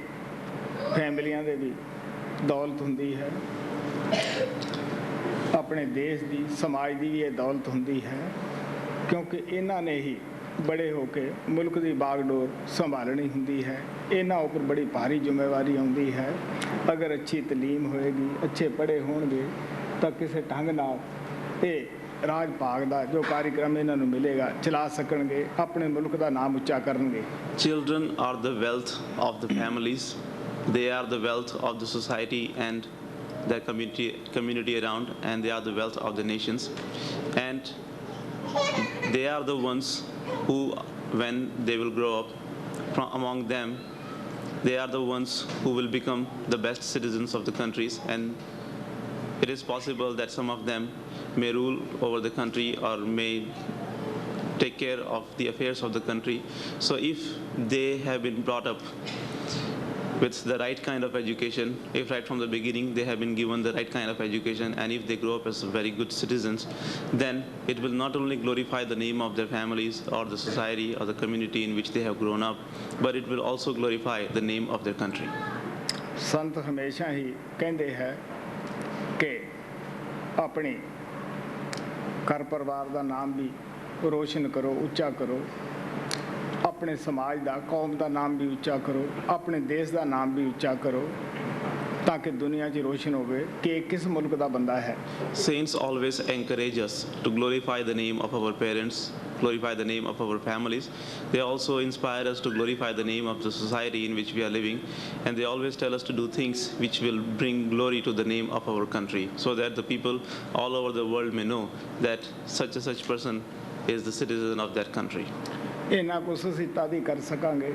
ਫੈਮਲੀਆਂ ਦੇ ਵੀ ਦੌਲਤ ਹੁੰਦੀ ਹੈ, ਆਪਣੇ ਦੇਸ਼ ਦੀ ਸਮਾਜ ਦੀ ਵੀ ਇਹ ਦੌਲਤ ਹੁੰਦੀ ਹੈ, ਕਿਉਂਕਿ ਇਹਨਾਂ ਨੇ ਹੀ ਬੜੇ ਹੋ ਕੇ ਮੁਲਕ ਦੀ ਬਾਗਡੋਰ ਸੰਭਾਲਣੀ ਹੁੰਦੀ ਹੈ। ਇਹਨਾਂ ਉੱਪਰ ਬੜੀ ਭਾਰੀ ਜ਼ਿੰਮੇਵਾਰੀ ਆਉਂਦੀ ਹੈ। ਅਗਰ ਅੱਛੀ ਤਾਲੀਮ ਹੋਏਗੀ, ਅੱਛੇ ਪੜ੍ਹੇ ਹੋਣਗੇ ਤਾਂ ਕਿਸੇ ਢੰਗ ਨਾਲ ਇਹ ਰਾਜ ਭਾਗ ਦਾ ਜੋ ਕਾਰਿਕ੍ਰਮ ਇਹਨਾਂ ਨੂੰ ਮਿਲੇਗਾ ਚਲਾ ਸਕਣਗੇ, ਆਪਣੇ ਮੁਲਕ ਦਾ ਨਾਮ ਉੱਚਾ ਕਰਨਗੇ। Children are the wealth of the families. They are the wealth of the society and the community around, and they are the wealth of the nations. And they are the ones who, when they will grow up, from among them, they are the ones who will become the best citizens of the countries, and it is possible that some of them may rule over the country or may take care of the affairs of the country. So if they have been brought up with the right kind of education, if right from the beginning they have been given the right kind of education, and if they grow up as very good citizens, then it will not only glorify the name of their families or the society or the community in which they have grown up, but it will also glorify the name of their country. ਸੰਤ ਹਮੇਸ਼ਾ ਹੀ ਕਹਿੰਦੇ ਹੈ ਕਿ ਆਪਣੇ ਘਰ ਪਰਿਵਾਰ ਦਾ ਨਾਮ ਵੀ ਰੋਸ਼ਨ ਕਰੋ, ਉੱਚਾ ਕਰੋ, ਆਪਣੇ ਸਮਾਜ ਦਾ, ਕੌਮ ਦਾ ਨਾਮ ਵੀ ਉੱਚਾ ਕਰੋ, ਆਪਣੇ ਦੇਸ਼ ਦਾ ਨਾਮ ਵੀ ਉੱਚਾ ਕਰੋ, ਤਾਂ ਕਿ ਦੁਨੀਆ 'ਚ ਰੋਸ਼ਨ ਹੋਵੇ ਕਿ ਇਹ ਕਿਸ ਮੁਲਕ ਦਾ ਬੰਦਾ ਹੈ। Saints always encourage us to glorify the name of our parents, glorify the name of our families. They also inspire us to glorify the name of the society in which we are living, and they always tell us to do things which will bring glory to the name of our country, so that the people all over the world may know that such and such person is the citizen of that country. ਇਹਨਾਂ ਕੁਛ ਅਸੀਂ ਤਦ ਹੀ ਕਰ ਸਕਾਂਗੇ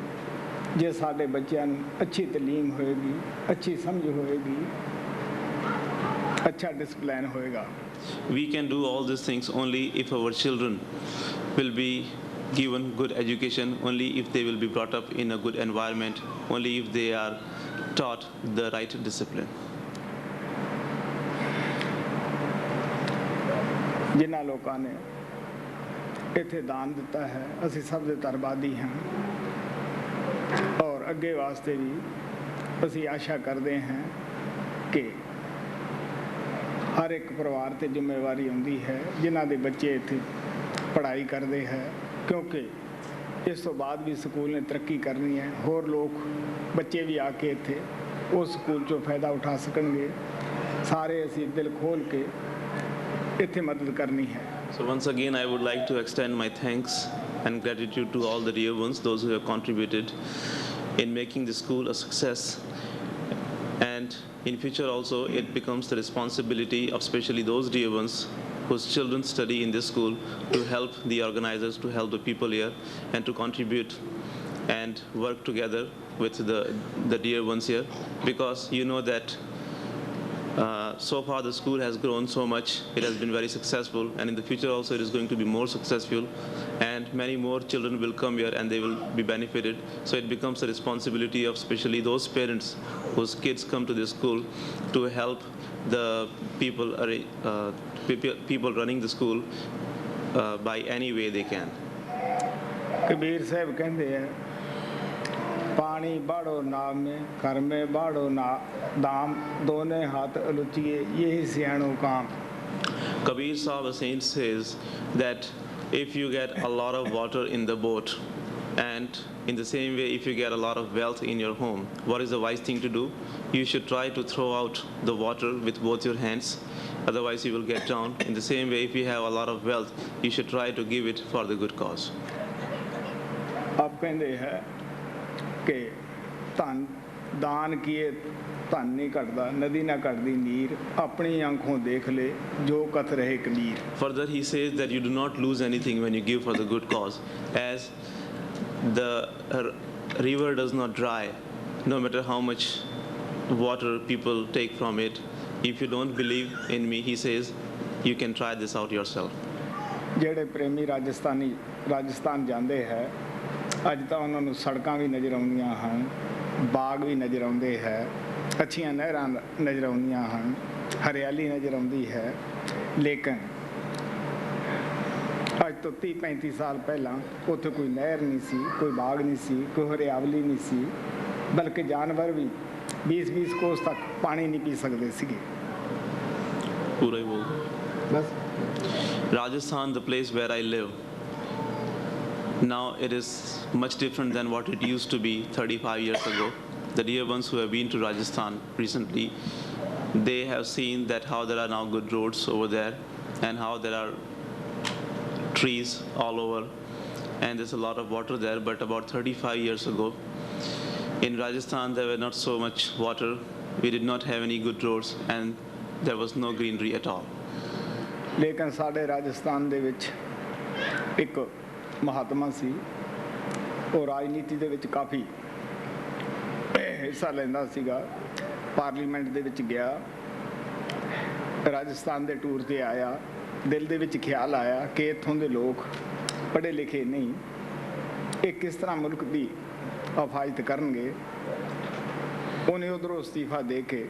ਜੇ ਸਾਡੇ ਬੱਚਿਆਂ ਨੂੰ ਅੱਛੀ ਤਾਲੀਮ ਹੋਏਗੀ, ਅੱਛੀ ਸਮਝ ਹੋਏਗੀ, ਅੱਛਾ ਡਿਸਪਲਿਨ ਹੋਏਗਾ। We can do all these things only if our children will be given good education, only if they will be brought up in a good environment, only if they are taught the right discipline. ਜਿਨ੍ਹਾਂ ਲੋਕਾਂ ਨੇ ਇੱਥੇ ਦਾਨ ਦਿੱਤਾ ਹੈ, ਅਸੀਂ ਸਭ ਦੇ ਧੰਨਵਾਦੀ ਹਾਂ ਔਰ ਅੱਗੇ ਵਾਸਤੇ ਵੀ ਅਸੀਂ ਆਸ਼ਾ ਕਰਦੇ ਹਾਂ ਕਿ ਹਰ ਇੱਕ ਪਰਿਵਾਰ 'ਤੇ ਜ਼ਿੰਮੇਵਾਰੀ ਹੁੰਦੀ ਹੈ ਜਿਨ੍ਹਾਂ ਦੇ ਬੱਚੇ ਇੱਥੇ ਪੜ੍ਹਾਈ ਕਰਦੇ ਹੈ, ਕਿਉਂਕਿ ਇਸ ਤੋਂ ਬਾਅਦ ਵੀ ਸਕੂਲ ਨੇ ਤਰੱਕੀ ਕਰਨੀ ਹੈ, ਹੋਰ ਲੋਕ ਬੱਚੇ ਵੀ ਆ ਕੇ ਇੱਥੇ ਉਸ ਸਕੂਲ 'ਚੋਂ ਫਾਇਦਾ ਉਠਾ ਸਕਣਗੇ। ਸਾਰੇ ਅਸੀਂ ਦਿਲ ਖੋਲ੍ਹ ਕੇ ਇੱਥੇ ਮਦਦ ਕਰਨੀ ਹੈ। So once again, I would like to extend my thanks and gratitude to all the dear ones, those who have contributed in making the school a success. And in future also, it becomes the responsibility of especially those dear ones whose children study in this school to help the organizers, to help the people here, and to contribute and work together with the dear ones here, because you know that so far the school has grown so much, it has been very successful, and in the future also it is going to be more successful, and many more children will come here and they will be benefited. So it becomes a responsibility of especially those parents whose kids come to this school to help the people running the school by any way they can. Kabir साहब कहते हैं, पानी बाढ़ो नाव में, घर में बाढ़ो ना दाम, दोनों हाथ अलुचिए, यही सियाणो काम। Kabir Sahib, a saint, says that if you get a lot of water in the boat, and in the same way if you get a lot of wealth in your home, what is the wise thing to do? You should try to throw out the water with both your hands, otherwise you will get drowned. In the same way, if you have a lot of wealth, you should try to give it for the good cause. आप कहते हैं कि धन दान किए धन नहीं घटदा, नदी ना घटदी नीर, अपनी आंखों देख ले जो कत रहे Kabir. Further, he says that you do not lose anything when you give for the good cause, as the river does not dry, no matter how much water people take from it. If you don't believe in me, he says, you can try this out yourself. ਜਿਹੜੇ ਪ੍ਰੇਮੀ ਰਾਜਸਥਾਨ ਜਾਂਦੇ ਹੈ, ਅੱਜ ਤਾਂ ਉਹਨਾਂ ਨੂੰ ਸੜਕਾਂ ਵੀ ਨਜ਼ਰ ਆਉਂਦੀਆਂ ਹਨ, ਬਾਗ ਵੀ ਨਜ਼ਰ ਆਉਂਦੇ ਹੈ, ਅੱਛੀਆਂ ਨਹਿਰਾਂ ਨਜ਼ਰ ਆਉਂਦੀਆਂ ਹਨ, ਹਰਿਆਲੀ ਨਜ਼ਰ ਆਉਂਦੀ ਹੈ, ਲੇਕਿਨ ਅੱਜ ਤੋਂ 30-35 ਸਾਲ ਪਹਿਲਾਂ ਉੱਥੇ ਕੋਈ ਨਹਿਰ ਨਹੀਂ ਸੀ, ਕੋਈ ਬਾਗ ਨਹੀਂ ਸੀ, ਕੋਈ ਹਰਿਆਵਲੀ ਨਹੀਂ ਸੀ, ਬਲਕਿ ਜਾਨਵਰ ਵੀ 20-20 ਕੋਸ ਤੱਕ ਪਾਣੀ ਨਹੀਂ ਪੀ ਸਕਦੇ ਸੀਗੇ। ਪੂਰਾ ਹੀ ਬੋਲ। ਬਸ Rajasthan, the place where I live, now it is much different than what it used to be 35 years ago. The dear ones who have been to Rajasthan recently, they have seen that how there are now good roads over there, and how there are trees all over, and there's a lot of water there. But about 35 years ago, in Rajasthan, there were not so much water. We did not have any good roads, and there was no greenery at all. ਲੇਕਿਨ ਸਾਡੇ ਰਾਜਸਥਾਨ ਦੇ ਵਿੱਚ ਇੱਕ ਮਹਾਤਮਾ ਸੀ, ਉਹ ਰਾਜਨੀਤੀ ਦੇ ਵਿੱਚ ਕਾਫੀ ਹਿੱਸਾ ਲੈਂਦਾ ਸੀਗਾ, ਪਾਰਲੀਮੈਂਟ ਦੇ ਵਿੱਚ ਗਿਆ, ਰਾਜਸਥਾਨ ਦੇ ਟੂਰ 'ਤੇ ਆਇਆ, ਦਿਲ ਦੇ ਵਿੱਚ ਖਿਆਲ ਆਇਆ ਕਿ ਇੱਥੋਂ ਦੇ ਲੋਕ ਪੜ੍ਹੇ ਲਿਖੇ ਨਹੀਂ, ਇਹ ਕਿਸ ਤਰ੍ਹਾਂ ਮੁਲਕ ਦੀ ਹਿਫਾਜ਼ਤ ਕਰਨਗੇ। ਉਹਨੇ ਉੱਧਰੋਂ ਅਸਤੀਫਾ ਦੇ ਕੇ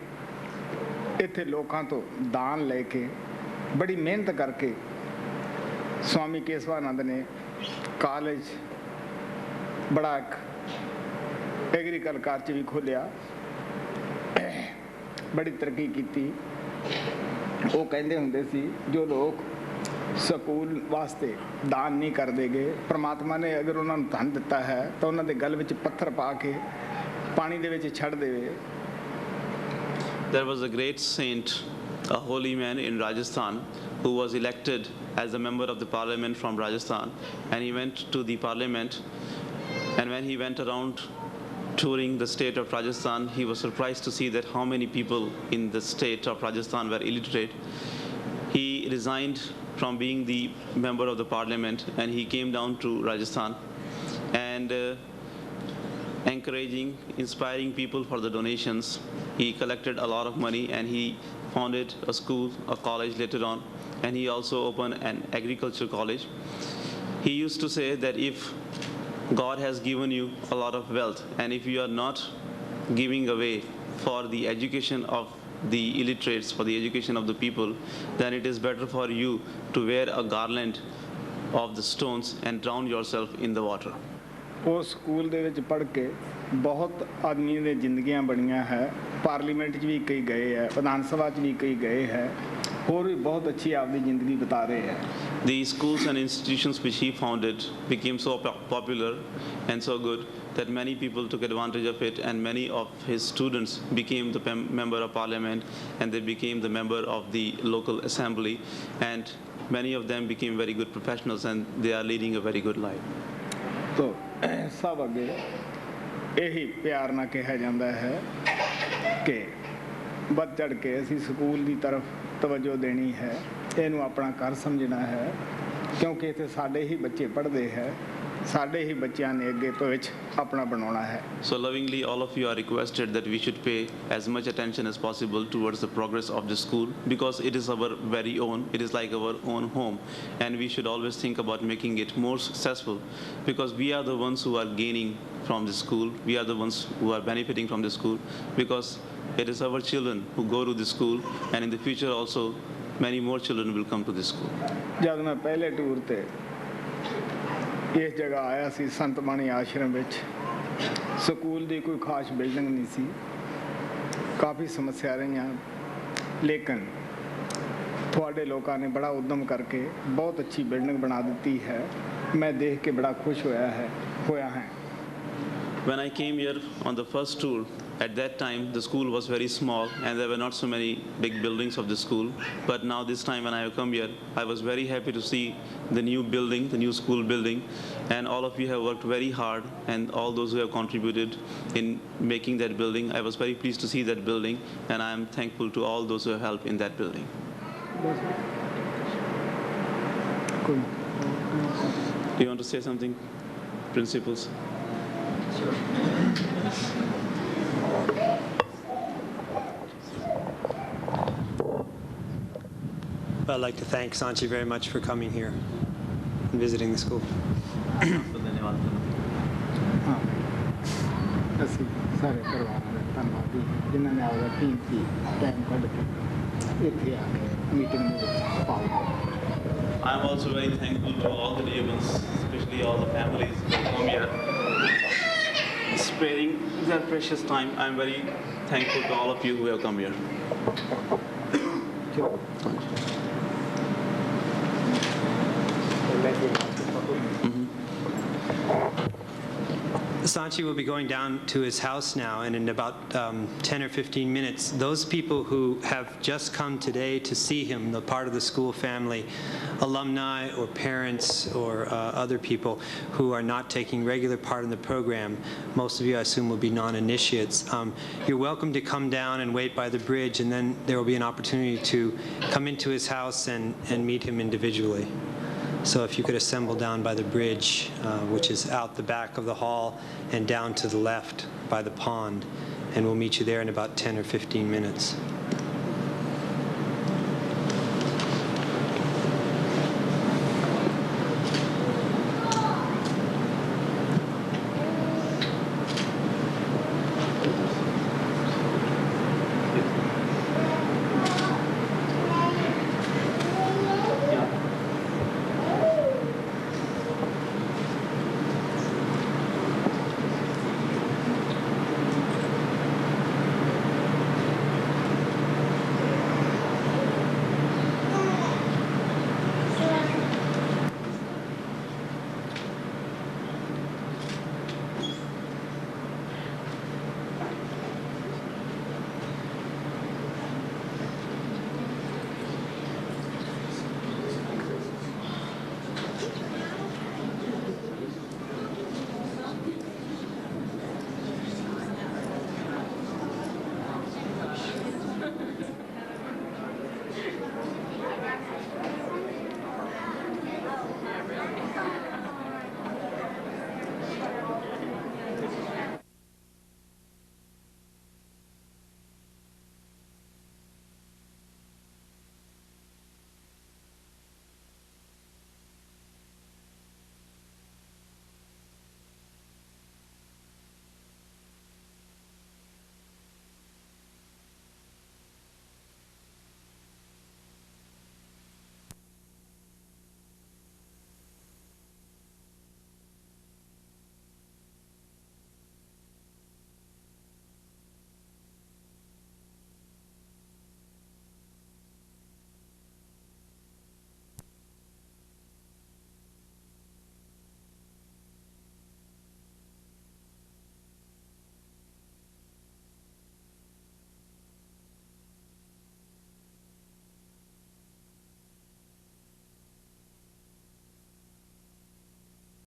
ਇੱਥੇ ਲੋਕਾਂ ਤੋਂ ਦਾਨ ਲੈ ਕੇ ਬੜੀ ਮਿਹਨਤ ਕਰਕੇ स्वामी केशवानंद ने कॉलेज बड़ा एक एग्रीकल्चर कालेज भी खोलिया ਬੜੀ ਤਰੱਕੀ ਕੀਤੀ। ਉਹ ਕਹਿੰਦੇ ਹੁੰਦੇ ਸੀ ਜੋ ਲੋਕ ਸਕੂਲ ਵਾਸਤੇ ਦਾਨ ਨਹੀਂ ਕਰਦੇਗੇ, ਪ੍ਰਮਾਤਮਾ ਨੇ ਅਗਰ ਉਹਨਾਂ ਨੂੰ ਧਨ ਦਿੱਤਾ ਹੈ ਤਾਂ ਉਹਨਾਂ ਦੇ ਗਲ ਵਿੱਚ ਪੱਥਰ ਪਾ ਕੇ ਪਾਣੀ ਦੇ ਵਿੱਚ ਛੱਡ ਦੇਵੇ। There was a great saint, a holy man in Rajasthan, who was elected as a member of the parliament from Rajasthan, and he went to the parliament, and when he went around touring the state of Rajasthan, he was surprised to see that how many people in the state of Rajasthan were illiterate. He resigned from being the member of the parliament, and he came down to Rajasthan and encouraging, inspiring people for the donations. He collected a lot of money, and he founded a school, a college later on, and he also opened an agriculture college. He used to say that if God has given you a lot of wealth, and if you are not giving away for the education of the illiterates, for the education of the people, then it is better for you to wear a garland of the stones and drown yourself in the water. ਉਹ school ਦੇ ਵਿੱਚ ਪੜ੍ਹ ਕੇ ਬਹੁਤ ਆਦਮੀਆਂ ਦੀਆਂ ਜ਼ਿੰਦਗੀਆਂ ਬਣੀਆਂ ਹੈ। ਪਾਰਲੀਮੈਂਟ 'ਚ ਵੀ ਕਈ ਗਏ ਹੈ, ਵਿਧਾਨ ਸਭਾ 'ਚ ਵੀ ਕਈ ਗਏ ਹੈ, ਹੋਰ ਵੀ ਬਹੁਤ ਅੱਛੀ ਆਪਦੀ ਜ਼ਿੰਦਗੀ ਬਿਤਾ ਰਹੇ ਹੈ। The schools and institutions which he founded became so popular and so good that many people took advantage of it, and many of his students became the member of parliament, and they became the member of the local assembly, and many of them became very good professionals, and they are leading a very good life. ਤੋ ਸਭ ਅੱਗੇ ਇਹੀ ਪਿਆਰ ਨਾਲ ਕਿਹਾ ਜਾਂਦਾ ਹੈ ਕਿ ਵੱਧ ਚੜ੍ਹ ਕੇ ਅਸੀਂ ਸਕੂਲ ਦੀ ਤਰਫ ਤਵੱਜੋ ਦੇਣੀ ਹੈ, ਇਹਨੂੰ ਆਪਣਾ ਘਰ ਸਮਝਣਾ ਹੈ, ਕਿਉਂਕਿ ਇੱਥੇ ਸਾਡੇ ਹੀ ਬੱਚੇ ਪੜ੍ਹਦੇ ਹੈ, ਸਾਡੇ ਹੀ ਬੱਚਿਆਂ ਨੇ ਅੱਗੇ ਭਵਿੱਖ ਆਪਣਾ ਬਣਾਉਣਾ ਹੈ। So lovingly, all of you are requested that we should pay as much attention as possible towards the progress of the school, because it is our very own, it is like our own home, and we should always think about making it more successful, because we are the ones who are gaining from the school, we are the ones who are benefiting from the school, because it is our children who go to the school, and in the future also many more children will come to the school. ਜਦ ਮੈਂ ਪਹਿਲੇ tour ਤੇ ਇਸ ਜਗ੍ਹਾ ਆਇਆ ਸੀ ਸੰਤ ਬਾਣੀ ਆਸ਼ਰਮ ਵਿੱਚ, school ਦੀ ਕੋਈ ਖਾਸ ਬਿਲਡਿੰਗ ਨਹੀਂ ਸੀ, ਕਾਫੀ ਸਮੱਸਿਆ ਰਹੀਆਂ, ਲੇਕਿਨ ਤੁਹਾਡੇ ਲੋਕਾਂ ਨੇ ਬੜਾ ਉਦਮ ਕਰਕੇ ਬਹੁਤ ਅੱਛੀ ਬਿਲਡਿੰਗ ਬਣਾ ਦਿੱਤੀ ਹੈ। ਮੈਂ ਦੇਖ ਕੇ ਬੜਾ ਖੁਸ਼ ਹੋਇਆ ਹੈ। When I came here on the first tour, at that time the school was very small and there were not so many big buildings of the school. But now this time when I have come here, I was very happy to see the new building, the new school building, and all of you have worked very hard, and all those who have contributed in making that building. I was very pleased to see that building, and I am thankful to all those who have helped in that building. Do you want to say something, principals? I'd like to thank Sanchi very much for coming here and visiting the school. ਅਸੀਂ ਸਾਰੇ ਪਰਿਵਾਰਾਂ ਦੇ ਧੰਨਵਾਦੀ ਜਿਨ੍ਹਾਂ ਨੇ ਆਪਦਾ ਕੀਮਤੀ time ਕੱਢ ਕੇ ਇੱਥੇ ਆ ਕੇ ਮੀਟਿੰਗ ਦੇ ਵਿੱਚ ਭਾਗ ਲਿਆ। I am also very thankful to all the Devans, especially all the families who come here, sparing their precious time. I am very thankful to all of you who have come here. Sanchi will be going down to his house now, and in about 10 or 15 minutes, those people who have just come today to see him, the part of the school family, alumni or parents or other people who are not taking regular part in the program, most of you I assume will be non-initiates, you're welcome to come down and wait by the bridge, and then there will be an opportunity to come into his house and meet him individually. So if you could assemble down by the bridge, which is out the back of the hall and down to the left by the pond, and we'll meet you there in about 10 or 15 minutes.